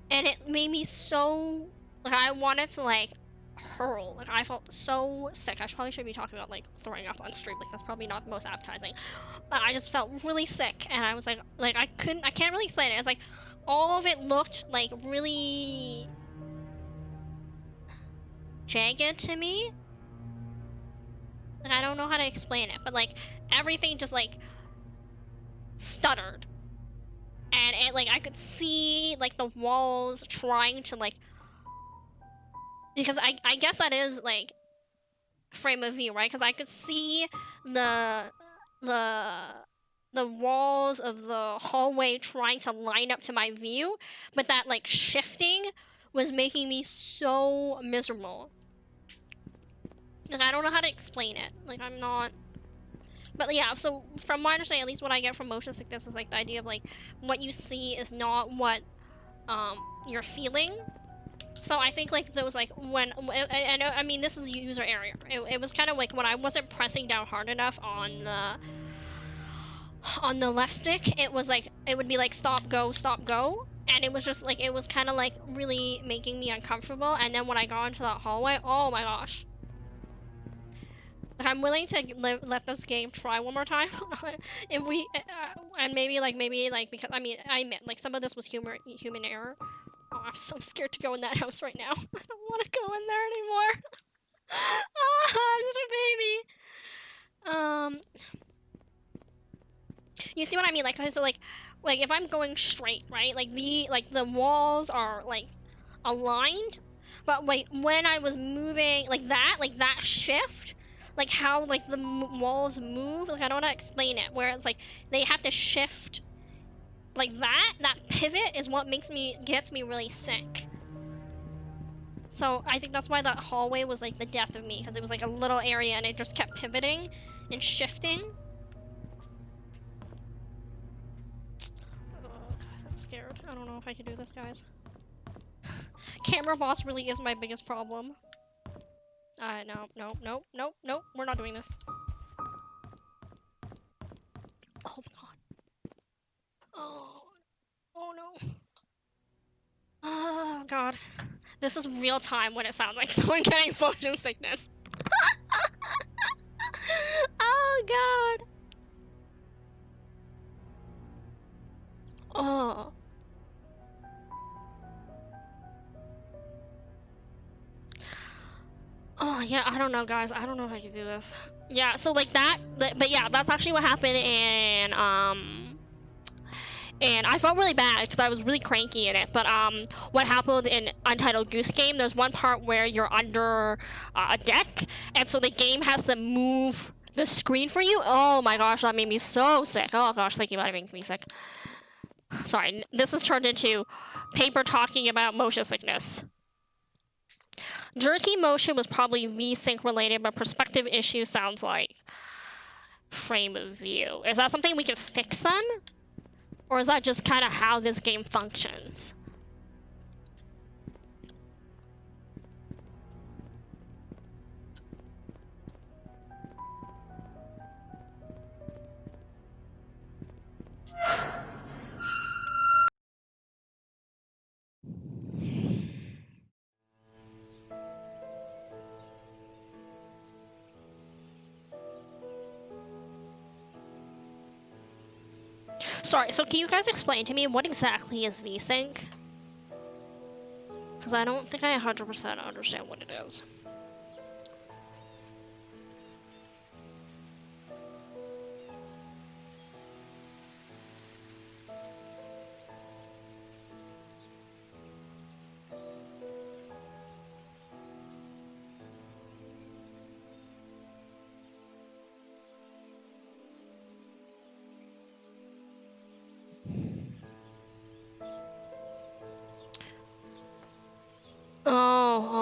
and it made me so like I wanted to like hurl. Like I felt so sick. I probably should be talking about like throwing up on stream. Like that's probably not the most appetizing. But I just felt really sick, and I was like I can't really explain it. It's like all of it looked like really jagged to me. And I don't know how to explain it, but like everything just like stuttered. And it like I could see like the walls trying to like, because I guess that is like frame of view, right? Because I could see the the the walls of the hallway trying to line up to my view, but that like shifting was making me so miserable. And I don't know how to explain it. Like I'm not. But yeah, so from my understanding, at least what I get from motion sickness is like the idea of like what you see is not what you're feeling. So I think like there was like when I know, I mean this is user area. It was kind of like when I wasn't pressing down hard enough on the left stick, it was like it would be like stop go, and it was just like it was kind of like really making me uncomfortable. And then when I got into that hallway, oh my gosh. Like I'm willing to let this game try one more time. If we and maybe because I mean I admit like some of this was human error. Oh, I'm so scared to go in that house right now. I don't want to go in there anymore. I'm such a baby. You see what I mean? Like so like if I'm going straight, right? Like the walls are like aligned, but like when I was moving like that shift, like how like the walls move, like I don't know how to explain it, where it's like they have to shift like that pivot is what gets me really sick. So I think that's why that hallway was like the death of me, because it was like a little area and it just kept pivoting and shifting. Oh, guys, I'm scared. I don't know if I can do this, guys. Camera boss really is my biggest problem. No, we're not doing this. Oh my god. Oh no. Oh god. This is real time when it sounds like someone getting motion sickness. Oh god. Oh. Oh yeah, I don't know guys. I don't know if I can do this. Yeah, so like that, but yeah, that's actually what happened and I felt really bad because I was really cranky in it. But what happened in Untitled Goose Game, there's one part where you're under a deck, and so the game has to move the screen for you. Oh my gosh, that made me so sick. Oh gosh, thinking about it making me sick. Sorry, this has turned into paper talking about motion sickness. Jerky motion was probably VSync related, but perspective issue sounds like frame of view. Is that something we can fix then? Or is that just kind of how this game functions? Sorry, so can you guys explain to me what exactly is VSync? Because I don't think I 100% understand what it is.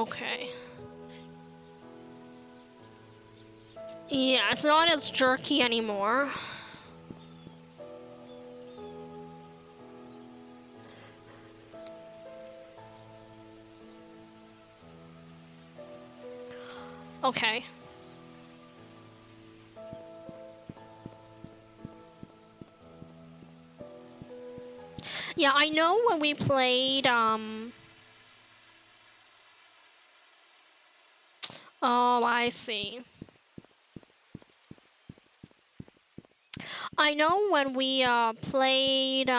Okay. Yeah, it's not as jerky anymore. Okay. Yeah, I know when we played, oh, I see. I know when we, played,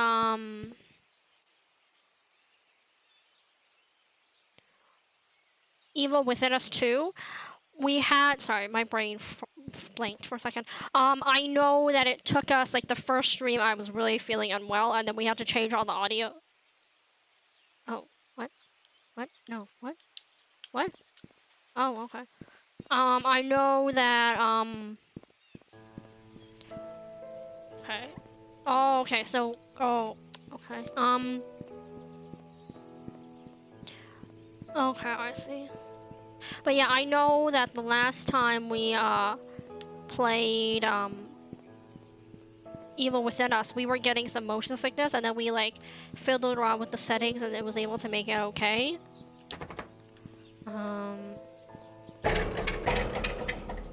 Evil Within Us 2, we had, sorry, my brain blanked for a second. I know that it took us, like, the first stream, I was really feeling unwell, and then we had to change all the audio. Oh, what? What? No, what? What? Oh, okay. I know that, okay. Oh, okay, so, oh, okay. Okay, I see. But yeah, I know that the last time we, played, Evil Within Us, we were getting some motion sickness, and then we, like, fiddled around with the settings, and it was able to make it okay.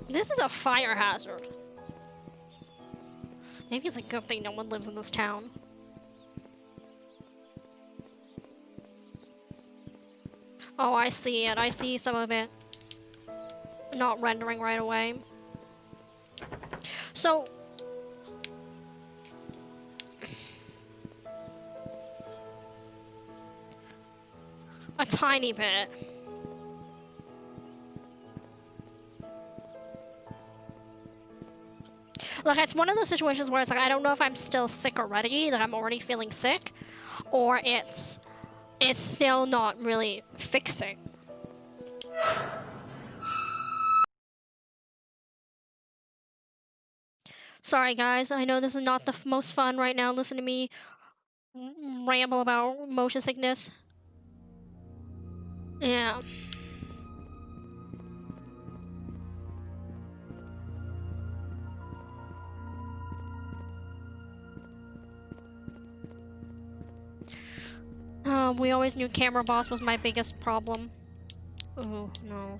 This is a fire hazard. Maybe it's a good thing no one lives in this town. Oh, I see it. I see some of it not rendering right away. So, a tiny bit. Like, it's one of those situations where it's like, I don't know if I'm still sick already, like I'm already feeling sick, or it's still not really fixing. Sorry guys, I know this is not the most fun right now. Listen to me ramble about motion sickness. Yeah. We always knew camera boss was my biggest problem. Oh, no.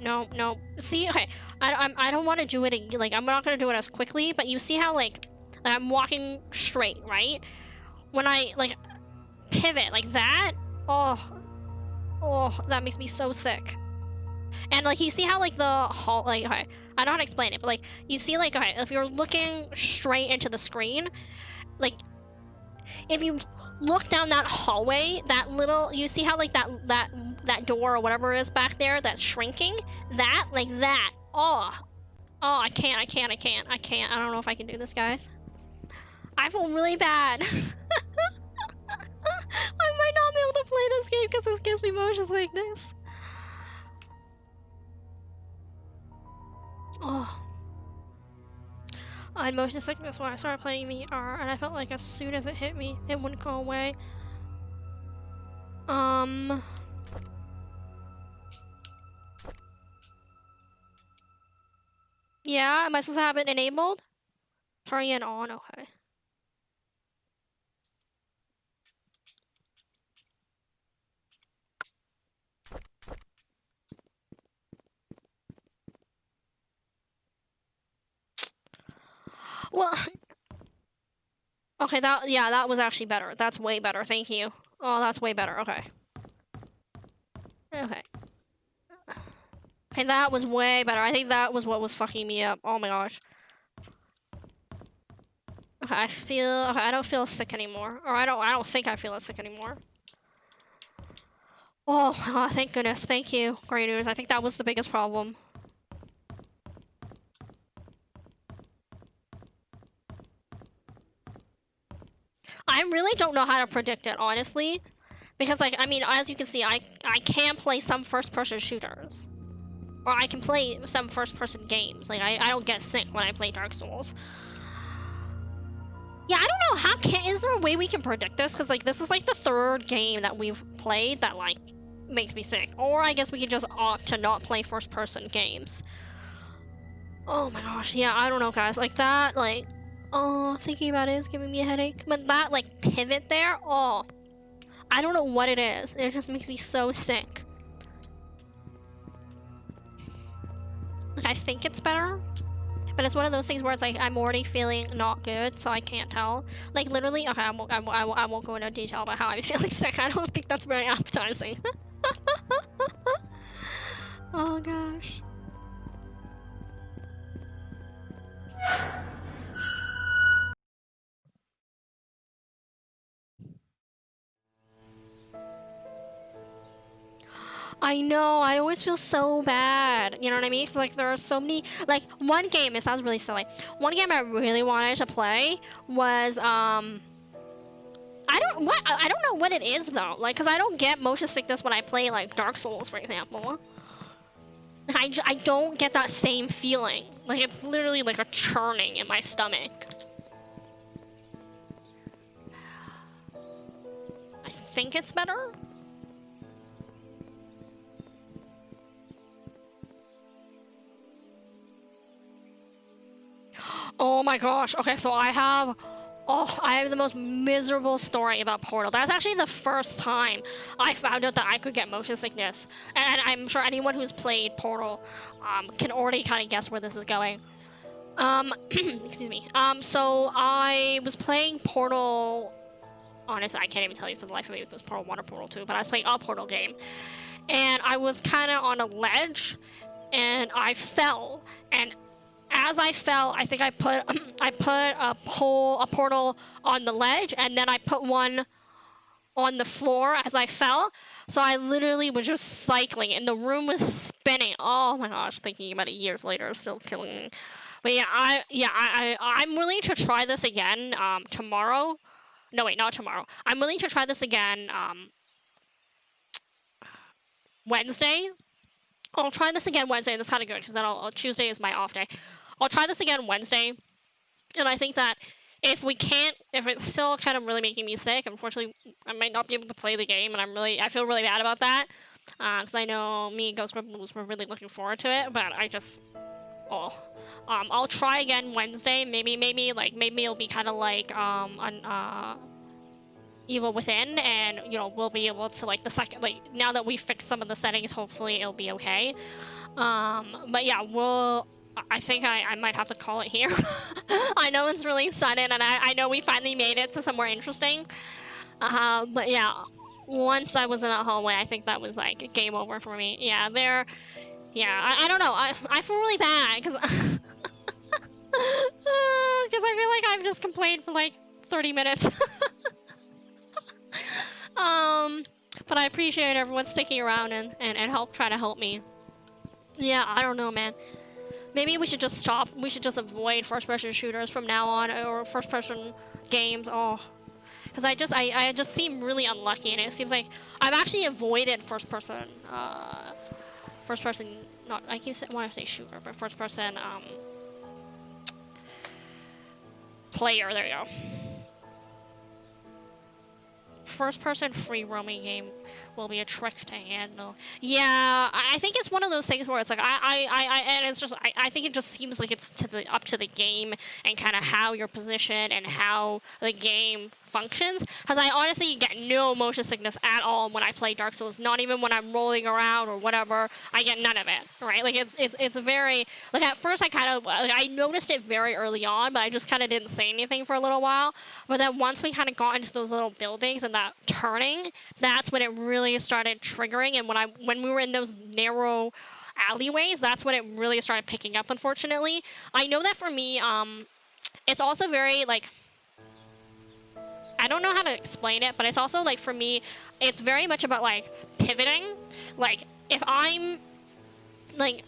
No, no. See, okay, I don't want to do it, like, I'm not gonna do it as quickly, but you see how, like I'm walking straight, right? When I, like, pivot like that, oh, that makes me so sick. And, like, you see how, like, like, okay, I don't know how to explain it, but, like, you see, like, okay, if you're looking straight into the screen, like, if you look down that hallway, that little, you see how, like, that door or whatever is back there that's shrinking? That, like that. Oh, I can't. I don't know if I can do this, guys. I feel really bad. I might not be able to play this game because this gives me motion sickness. Oh. I had motion sickness when I started playing VR, and I felt like as soon as it hit me, it wouldn't go away. Yeah, am I supposed to have it enabled? Turning it on, okay. Well, okay, that was actually better. That's way better, thank you. Oh, that's way better, okay. Okay. Okay, that was way better. I think that was what was fucking me up. Oh my gosh. Okay, I don't feel sick anymore. Or I don't think I feel sick anymore. Oh, thank goodness. Thank you. Great news. I think that was the biggest problem. I really don't know how to predict it, honestly. Because, like, I mean, as you can see, I can play some first-person shooters. Or I can play some first-person games. Like, I don't get sick when I play Dark Souls. Yeah, I don't know, is there a way we can predict this? Because, like, this is, like, the third game that we've played that, like, makes me sick. Or I guess we could just opt to not play first-person games. Oh my gosh, yeah, I don't know, guys. Like, that, like, oh, thinking about it is giving me a headache. But that, like, pivot there, oh, I don't know what it is. It just makes me so sick. Like, I think it's better. But it's one of those things where it's like I'm already feeling not good, so I can't tell. Like literally, okay, I won't go into detail about how I'm feeling sick. I don't think that's very appetizing. Oh gosh. I know, I always feel so bad. You know what I mean? Because, like, there are so many... Like, one game, it sounds really silly. One game I really wanted to play was, I don't know what it is, though. Like, because I don't get motion sickness when I play, like, Dark Souls, for example. Like, I don't get that same feeling. Like, it's literally like a churning in my stomach. I think it's better. Oh my gosh. Okay, so I have the most miserable story about Portal. That's actually the first time I found out that I could get motion sickness. And I'm sure anyone who's played Portal can already kind of guess where this is going. Excuse me. So I was playing Portal. Honestly, I can't even tell you for the life of me if it was Portal 1 or Portal 2, but I was playing a Portal game. And I was kind of on a ledge, and I fell. And as I fell, I think I put a portal on the ledge, and then I put one on the floor as I fell. So I literally was just cycling, and the room was spinning. Oh my gosh, thinking about it years later is still killing me. But yeah, I'm willing to try this again tomorrow. No, wait, not tomorrow. I'm willing to try this again Wednesday. I'll try this again Wednesday, and that's kind of good because then Tuesday is my off day. I'll try this again Wednesday, and I think that if it's still kind of really making me sick, unfortunately, I might not be able to play the game, and I feel really bad about that, because I know me and Ghost Grumbles were really looking forward to it, but I'll try again Wednesday. Maybe it'll be kind of like Evil Within, and we'll be able to now that we fixed some of the settings, hopefully it'll be okay. But yeah, I think I might have to call it here. I know it's really sudden, and I know we finally made it to somewhere interesting. But yeah, once I was in that hallway, I think that was like a game over for me. Yeah, I don't know. I feel really bad because I feel like I've just complained for like 30 minutes. But I appreciate everyone sticking around and try to help me. Yeah, I don't know, man. Maybe we should just stop. We should just avoid first-person shooters from now on, or first-person games. Oh, because I just seem really unlucky, and it seems like I've actually avoided first-person. Not I keep saying, want to say shooter, but first-person player. There you go. First-person free roaming game will be a trick to handle. Yeah, I think it's one of those things where it's like and it's just I think it just seems like it's up to the game and kind of how you're positioned and how the game functions. Because I honestly get no motion sickness at all when I play Dark Souls. Not even when I'm rolling around or whatever. I get none of it. Right? Like it's very like at first I noticed it very early on, but I just kind of didn't say anything for a little while. But then once we kind of got into those little buildings and that turning, that's when it really started triggering. And when we were in those narrow alleyways, that's when it really started picking up, unfortunately. I know that for me, it's also very like, I don't know how to explain it, but it's also like for me, it's very much about like pivoting. Like if I'm like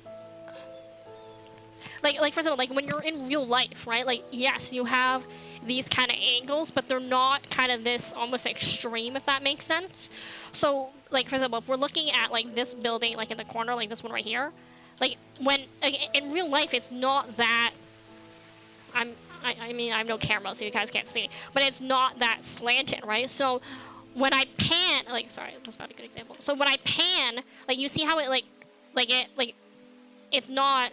for example, like when you're in real life, right? Like yes, you have these kind of angles, but they're not kind of this almost extreme, if that makes sense. So like for example, if we're looking at like this building, like in the corner, like this one right here, like when in real life, it's not that I mean, I have no camera, so you guys can't see, but it's not that slanted, right? So when I pan, like, sorry, that's not a good example. So when I pan, like, you see how it, it's not,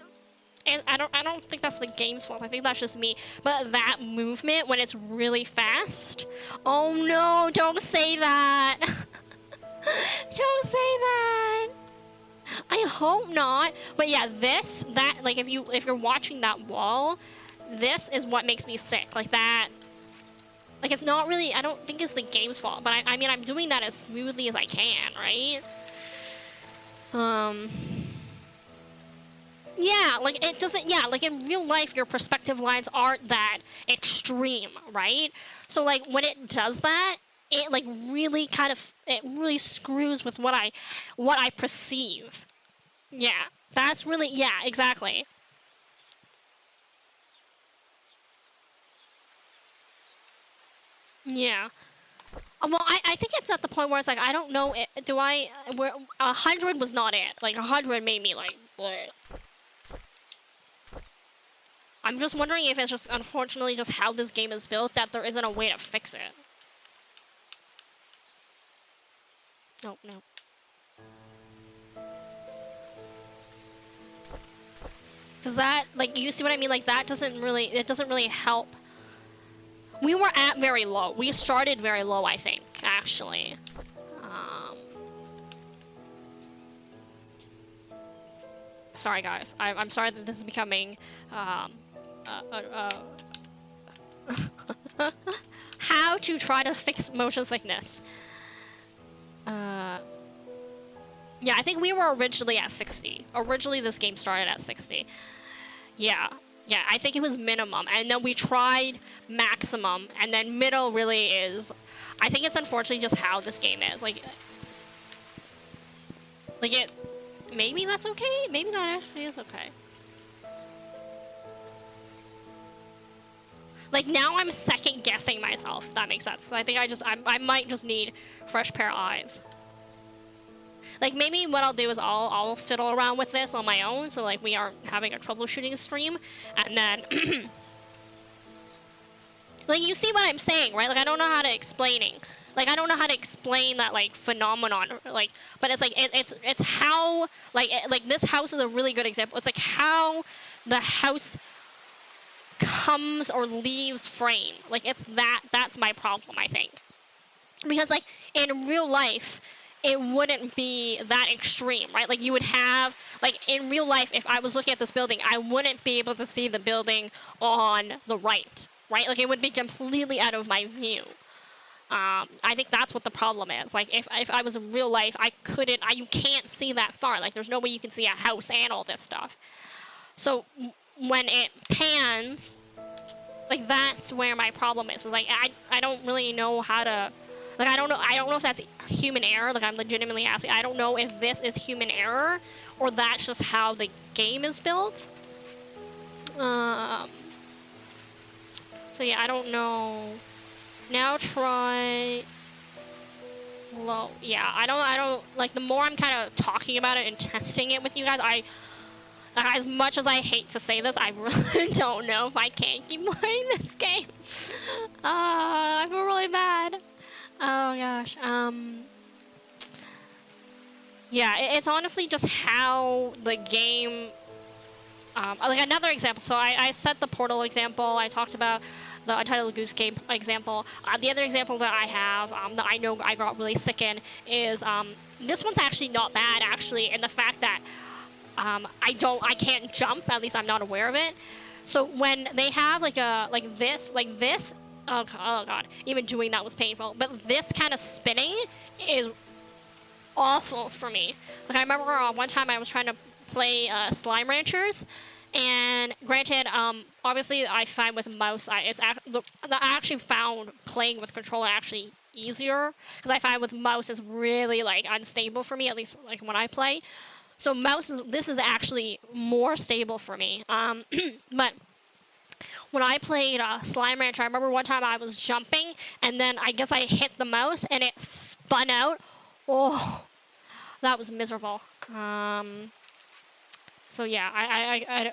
and I don't think that's the game's fault. I think that's just me. But that movement, when it's really fast, oh no, don't say that. Don't say that. I hope not. But yeah, like, if you're watching that wall, this is what makes me sick. Like that. Like, it's not really, I don't think it's the game's fault, but I mean, I'm doing that as smoothly as I can, right? Yeah, like, it doesn't, yeah, like, in real life, your perspective lines aren't that extreme, right? So, like, when it does that, it, like, really kind of, it really screws with what I perceive. Yeah, that's really, yeah, exactly. Yeah. Well, I think it's at the point where it's like, I don't know, where 100 was not it. Like, 100 made me like, bleh. I'm just wondering if it's just, unfortunately, just how this game is built, that there isn't a way to fix it. No, no. Does that, like, you see what I mean? Like, that doesn't really, it doesn't really help. We were at very low. We started very low, I think, actually. Sorry, guys. I'm sorry that this is becoming, how to try to fix motion sickness. Yeah, I think we were originally at 60. Originally, this game started at 60. Yeah. Yeah, I think it was minimum, and then we tried maximum, and then middle really is... I think it's unfortunately just how this game is. Like it... Maybe that's okay? Maybe that actually is okay. Like, now I'm second-guessing myself, if that makes sense. So I think I might just need fresh pair of eyes. Like, maybe what I'll do is I'll fiddle around with this on my own, so, like, we aren't having a troubleshooting stream, and then... like, you see what I'm saying, right? Like, I don't know how to explaining. Like, I don't know how to explain that, like, phenomenon, like, but it's, like, it's how, like, this house is a really good example. It's, like, how the house comes or leaves frame. Like, it's that's my problem, I think. Because, like, in real life... it wouldn't be that extreme, right? Like, you would have, like, in real life, if I was looking at this building, I wouldn't be able to see the building on the right? Like, it would be completely out of my view. I think that's what the problem is. Like, if I was in real life, you can't see that far. Like, there's no way you can see a house and all this stuff. So, when it pans, like, that's where my problem is. It's like, I don't really know how to... Like, I don't know if that's human error. Like, I'm legitimately asking. I don't know if this is human error or that's just how the game is built. So yeah, I don't know. Now try low. Yeah, I don't like, the more I'm kind of talking about it and testing it with you guys, as much as I hate to say this, I really don't know if I can keep playing this game. I feel really bad. Oh gosh. Yeah, it's honestly just how the game. Like, another example. So I set the Portal example. I talked about the Untitled Goose Game example. The other example that I have that I know I got really sick in is this one's actually not bad, actually, in the fact that I can't jump. At least I'm not aware of it. So when they have like this. Oh god, even doing that was painful. But this kind of spinning is awful for me. Like, I remember one time I was trying to play Slime Ranchers, and granted, obviously I find with mouse, I actually found playing with controller actually easier, because I find with mouse is really, like, unstable for me, at least like when I play. So this is actually more stable for me. But when I played Slime Rancher, I remember one time I was jumping, and then I guess I hit the mouse, and it spun out. Oh, that was miserable. So yeah,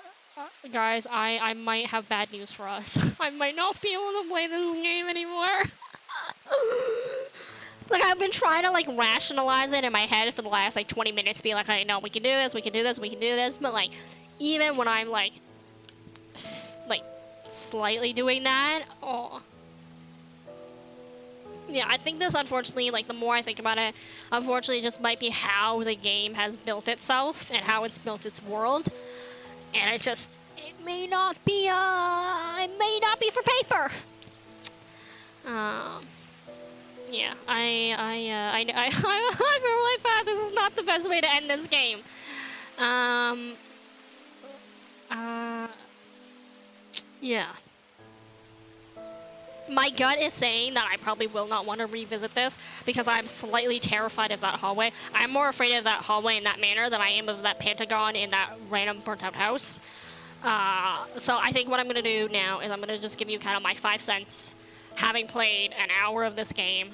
guys, I might have bad news for us. I might not be able to play this game anymore. Like, I've been trying to, like, rationalize it in my head for the last, like, 20 minutes, be like, I know we can do this, we can do this, we can do this, but, like, even when I'm, like, slightly doing that, oh. Yeah, I think this, unfortunately, like, the more I think about it, unfortunately, just might be how the game has built itself and how it's built its world. And it may not be for paper. Yeah, I'm really bad. This is not the best way to end this game. Yeah. My gut is saying that I probably will not want to revisit this because I'm slightly terrified of that hallway. I'm more afraid of that hallway in that manner than I am of that pentagon in that random burnt out house. So I think what I'm going to do now is I'm going to just give you kind of my 5 cents, having played an hour of this game.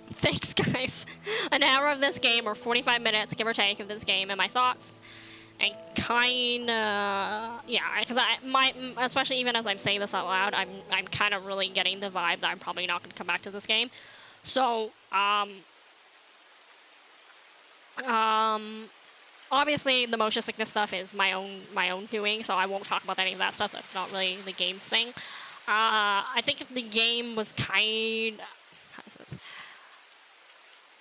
Thanks, guys. An hour of this game, or 45 minutes, give or take, of this game, and my thoughts. And kind of, yeah, because especially even as I'm saying this out loud, I'm kind of really getting the vibe that I'm probably not going to come back to this game. So, obviously the motion sickness stuff is my own doing, so I won't talk about any of that stuff. That's not really the game's thing. I think if the game was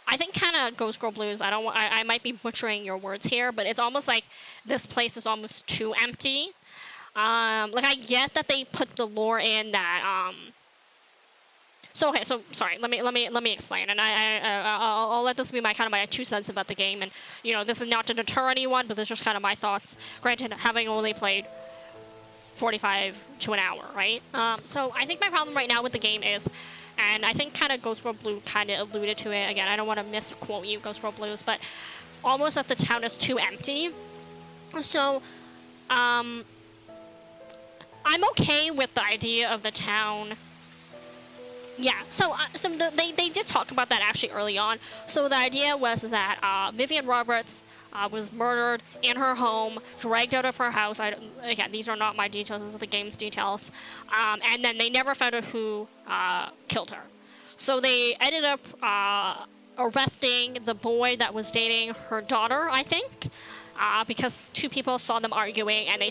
I think kind of Ghost Girl Blues. I might be butchering your words here, but it's almost like this place is almost too empty. Like, I get that they put the lore in that. So okay, so sorry. Let me explain, and I'll let this be my 2 cents about the game, and this is not to deter anyone, but this is just kind of my thoughts. Granted, having only played 45 to an hour, right? So I think my problem right now with the game is. And I think kind of Ghost World Blue kind of alluded to it. Again, I don't want to misquote you, Ghost World Blues, but almost that the town is too empty. So, I'm okay with the idea of the town. Yeah, so they did talk about that actually early on. So the idea was that Vivian Roberts was murdered in her home, dragged out of her house. Again, these are not my details, this is the game's details. And then they never found out who killed her. So they ended up arresting the boy that was dating her daughter, I think, because 2 people saw them arguing, and he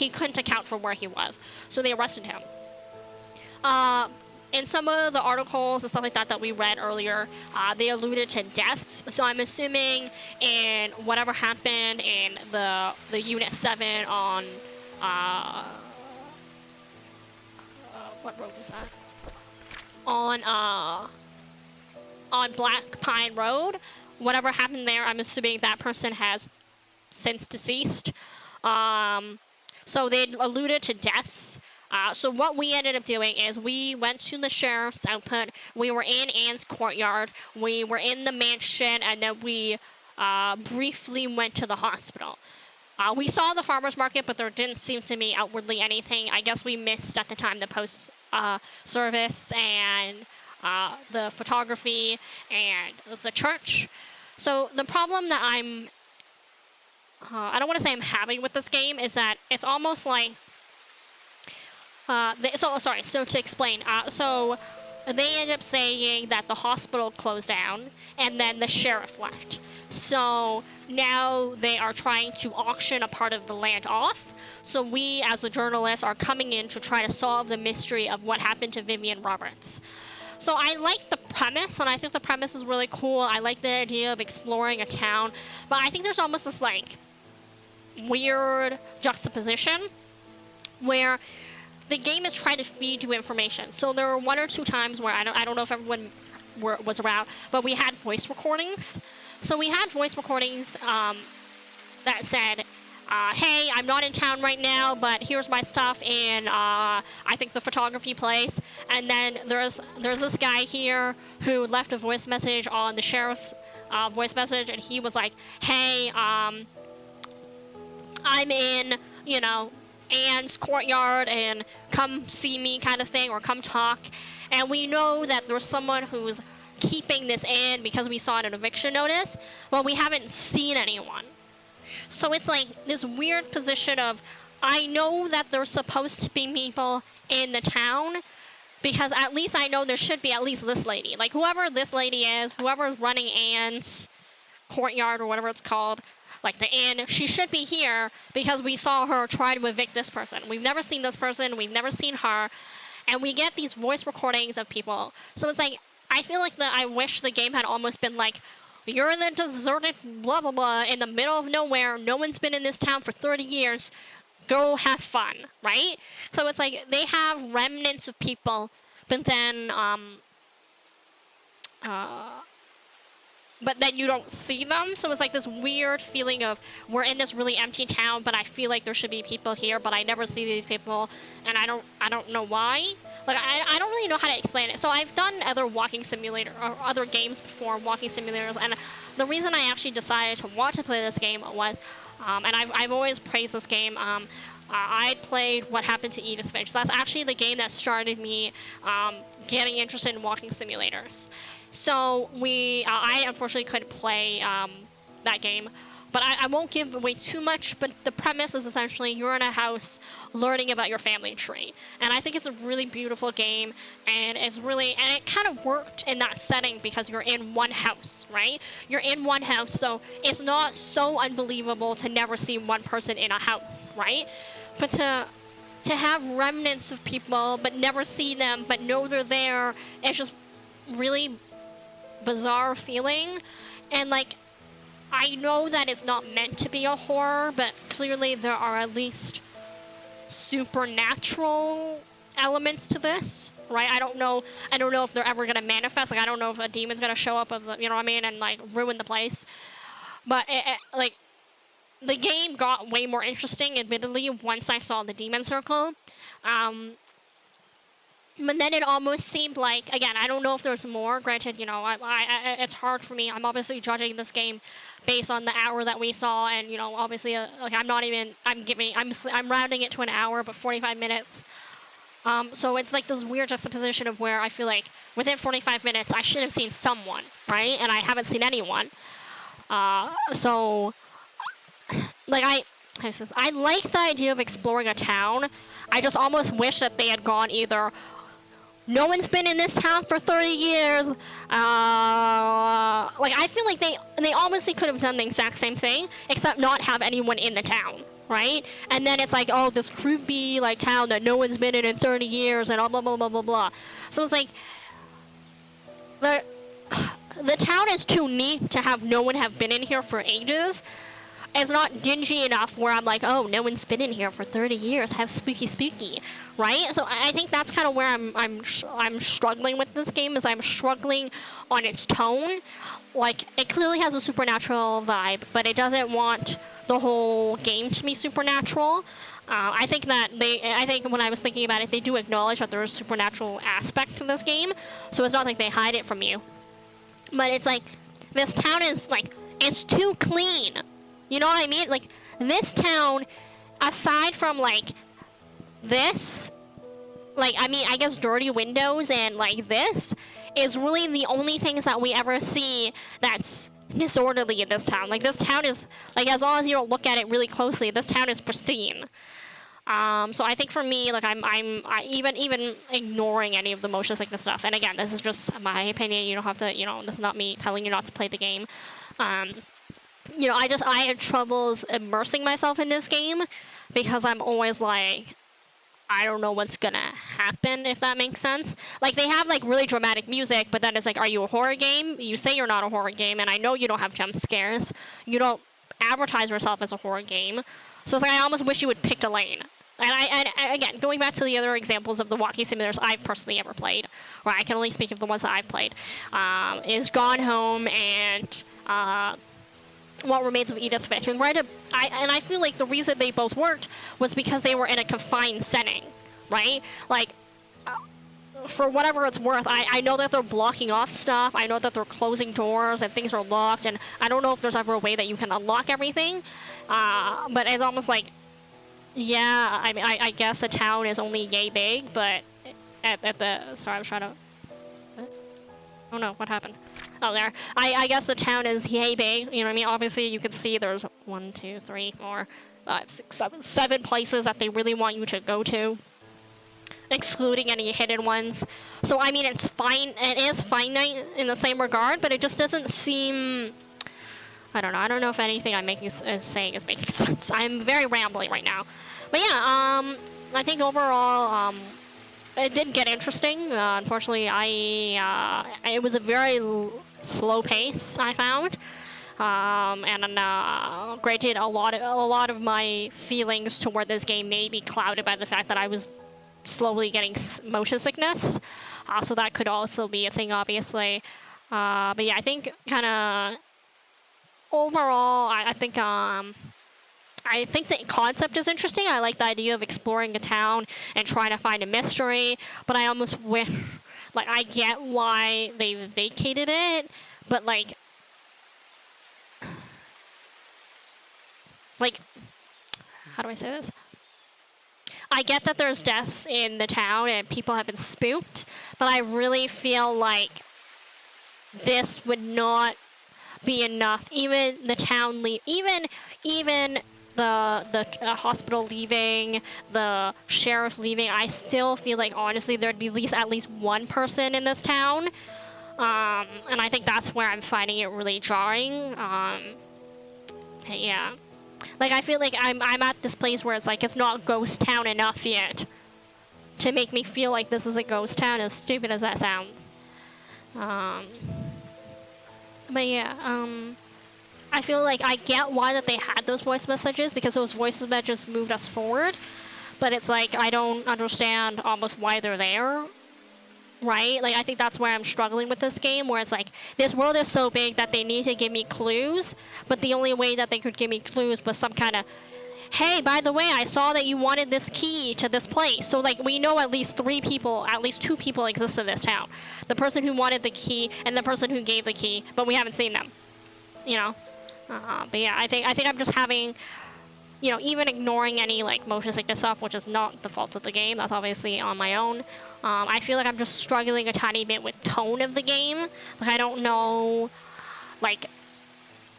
couldn't account for where he was. So they arrested him. In some of the articles and stuff like that we read earlier, they alluded to deaths. So I'm assuming in whatever happened in the Unit 7 on what road was that? On Black Pine Road, whatever happened there, I'm assuming that person has since deceased. So they alluded to deaths. So what we ended up doing is we went to the sheriff's output. We were in Anne's courtyard. We were in the mansion, and then we briefly went to the hospital. We saw the farmer's market, but there didn't seem to be outwardly anything. I guess we missed at the time the post service and the photography and the church. So the problem that I don't want to say I'm having with this game is that it's almost like so to explain, so they ended up saying that the hospital closed down, and then the sheriff left. So now they are trying to auction a part of the land off. So we, as the journalists, are coming in to try to solve the mystery of what happened to Vivian Roberts. So I like the premise, and I think the premise is really cool. I like the idea of exploring a town, but I think there's almost this, like, weird juxtaposition where the game is trying to feed you information. So there were 1 or 2 times where I don't know if everyone was around, but we had voice recordings. So we had voice recordings that said, hey, I'm not in town right now, but here's my stuff in, I think, the photography place. And then there's this guy here who left a voice message on the sheriff's voice message, and he was like, hey, I'm in, Anne's courtyard, and come see me kind of thing, or come talk. And we know that there's someone who's keeping this in because we saw an eviction notice, but we haven't seen anyone. So it's like this weird position of I know that there's supposed to be people in the town because at least I know there should be at least this lady. Like, whoever this lady is, whoever's running Anne's courtyard or whatever it's called, like the inn, she should be here because we saw her try to evict this person. We've never seen this person, we've never seen her, and we get these voice recordings of people. So it's like, I feel like I wish the game had almost been like, you're in the deserted blah blah blah in the middle of nowhere, no one's been in this town for 30 years, go have fun, right? So it's like they have remnants of people, but then you don't see them. So it's like this weird feeling of we're in this really empty town, but I feel like there should be people here, but I never see these people, and I don't know why. Like, I don't really know how to explain it. So I've done other walking simulator or other games before, walking simulators, and the reason I actually decided to want to play this game was, and I've always praised this game. I played What Happened to Edith Finch. That's actually the game that started me getting interested in walking simulators. So I unfortunately couldn't play that game, but I won't give away too much. But the premise is essentially you're in a house learning about your family tree, and I think it's a really beautiful game, and it kind of worked in that setting because you're in one house, right? You're in one house, so it's not so unbelievable to never see one person in a house, right? But to have remnants of people but never see them but know they're there, it's just really bizarre feeling. And like, I know that it's not meant to be a horror, but clearly there are at least supernatural elements to this, right? I don't know if they're ever gonna manifest. Like, I don't know if a demon's gonna show up you know what I mean, and like ruin the place. But like, the game got way more interesting, admittedly, once I saw the demon circle. But then it almost seemed like, again, I don't know if there's more. Granted, you know, it's hard for me. I'm obviously judging this game based on the hour that we saw, and you know, obviously, like, I'm rounding it to an hour, but 45 minutes. So it's like this weird juxtaposition of where I feel like within 45 minutes I should have seen someone, right? And I haven't seen anyone. So, like, I like the idea of exploring a town. I just almost wish that they had gone either, no one's been in this town for 30 years. Like, I feel like they honestly could have done the exact same thing, except not have anyone in the town, right? And then it's like, oh, this creepy, like, town that no one's been in 30 years, and blah, blah, blah, blah, blah. So it's like, the town is too neat to have no one have been in here for ages. It's not dingy enough where I'm like, oh, no one's been in here for 30 years. Have spooky, right? So I think that's kind of where I'm struggling with this game. Is I'm struggling on its tone. Like, it clearly has a supernatural vibe, but it doesn't want the whole game to be supernatural. I think when I was thinking about it, they do acknowledge that there is a supernatural aspect to this game. So it's not like they hide it from you. But it's like, this town is like, it's too clean. You know what I mean? Like, this town, aside from, like, this, like, I mean, I guess dirty windows and, like, this, is really the only things that we ever see that's disorderly in this town. Like, this town is, like, as long as you don't look at it really closely, this town is pristine. So I think for me, like, I'm even ignoring any of the motion sickness stuff. And again, this is just my opinion. You don't have to, you know, this is not me telling you not to play the game. You know, I had troubles immersing myself in this game because I'm always like, I don't know what's gonna happen, if that makes sense. Like, they have, like, really dramatic music, but then it's like, are you a horror game? You say you're not a horror game, and I know you don't have jump scares. You don't advertise yourself as a horror game. So it's like, I almost wish you would pick a lane. And again, going back to the other examples of the walking simulators I've personally ever played, or I can only speak of the ones that I've played, is Gone Home and What Remains of Edith Finch. And I feel like the reason they both worked was because they were in a confined setting, right? Like, for whatever it's worth, I know that they're blocking off stuff. I know that they're closing doors and things are locked, and I don't know if there's ever a way that you can unlock everything. But it's almost like, yeah, I mean, I guess a town is only yay big, but sorry, I was trying to, oh no, what happened? Oh, there. I guess the town is yay big, you know what I mean? Obviously, you can see there's 1, 2, 3, 4, 5, 6, 7 places that they really want you to go to, excluding any hidden ones. So I mean, it's fine. It is finite in the same regard, but it just doesn't seem. I don't know. I don't know if anything I'm saying is making sense. I'm very rambly right now, but yeah. I think overall, it did get interesting. Unfortunately, it was a very slow pace I found. Granted, a lot of my feelings toward this game may be clouded by the fact that I was slowly getting motion sickness, so that could also be a thing, obviously. But yeah, I think kind of overall, I think the concept is interesting. I like the idea of exploring a town and trying to find a mystery, but I almost wish, like, I get why they vacated it, but like, how do I say this? I get that there's deaths in the town and people have been spooked, but I really feel like this would not be enough. Even the town even the hospital leaving, the sheriff leaving, I still feel like honestly there'd be at least one person in this town, and I think that's where I'm finding it really jarring. Yeah. Like, I feel like I'm at this place where it's like, it's not ghost town enough yet to make me feel like this is a ghost town, as stupid as that sounds. But yeah, I feel like I get why that they had those voice messages, because those voice messages moved us forward, but it's like, I don't understand almost why they're there. Right? Like, I think that's where I'm struggling with this game, where it's like, this world is so big that they need to give me clues, but the only way that they could give me clues was some kind of, hey, by the way, I saw that you wanted this key to this place. So, like, we know at least 2 people exist in this town. The person who wanted the key and the person who gave the key, but we haven't seen them. You know? But yeah, I think I'm just having, you know, even ignoring any, like, motion sickness stuff, which is not the fault of the game. That's obviously on my own. I feel like I'm just struggling a tiny bit with tone of the game. Like, I don't know, like,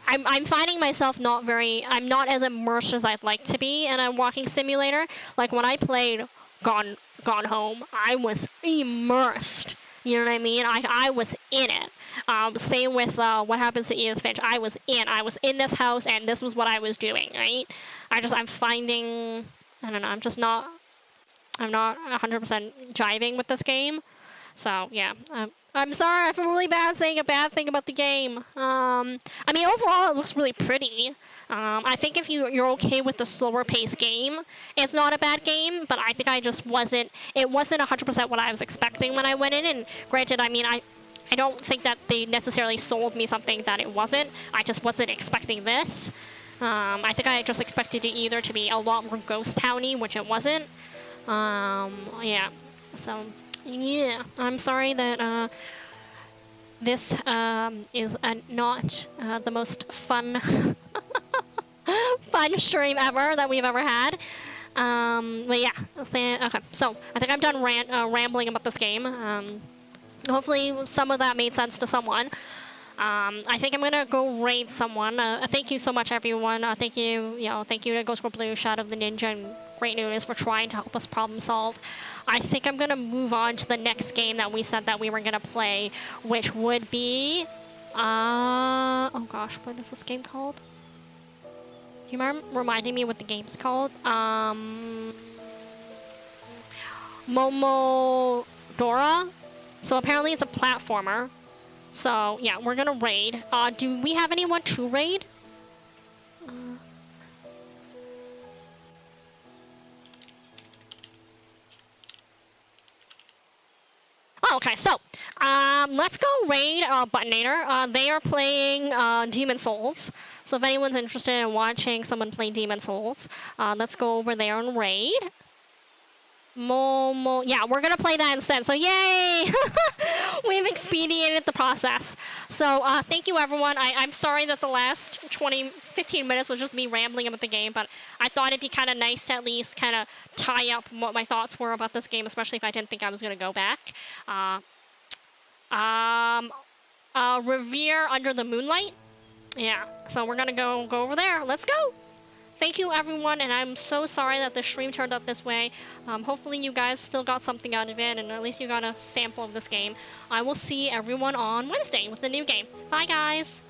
I'm finding myself I'm not as immersed as I'd like to be in a walking simulator. Like, when I played Gone Home, I was immersed. You know what I mean? I was in it. Same with What Happens to Edith Finch. I was in this house, and this was what I was doing, right? I'm finding, I don't know, I'm not 100% jiving with this game. So, yeah. I'm sorry, I feel really bad saying a bad thing about the game. I mean, overall, it looks really pretty. I think if you're okay with the slower paced game, it's not a bad game, but I think it wasn't 100% what I was expecting when I went in, and granted, I mean, I don't think that they necessarily sold me something that it wasn't. I just wasn't expecting this. I think I just expected it either to be a lot more ghost towny, which it wasn't. Yeah. So, yeah. I'm sorry that this is not the most fun stream ever that we've ever had. But yeah. Okay. So, I think I'm done rambling about this game. Hopefully some of that made sense to someone. I think I'm gonna go raid someone. Thank you so much, everyone. Thank you to Ghost Girl Blue, Shadow of the Ninja, and Great Noodles for trying to help us problem solve. I think I'm gonna move on to the next game that we said that we were gonna play, which would be, oh gosh, what is this game called? Do you mind reminding me what the game's called? Momodora. So apparently it's a platformer. So, yeah, we're gonna raid. Do we have anyone to raid? Oh, okay, so, let's go raid Buttonator. They are playing Demon Souls. So if anyone's interested in watching someone play Demon Souls, let's go over there and raid. Yeah, we're gonna play that instead. So yay! We've expedited the process. So thank you, everyone. I'm sorry that the last 15 minutes was just me rambling about the game, but I thought it'd be kind of nice to at least kind of tie up what my thoughts were about this game, especially if I didn't think I was gonna go back. Revere Under the Moonlight. Yeah. So we're gonna go over there. Let's go. Thank you, everyone, and I'm so sorry that the stream turned out this way. Hopefully, you guys still got something out of it, and at least you got a sample of this game. I will see everyone on Wednesday with the new game. Bye, guys!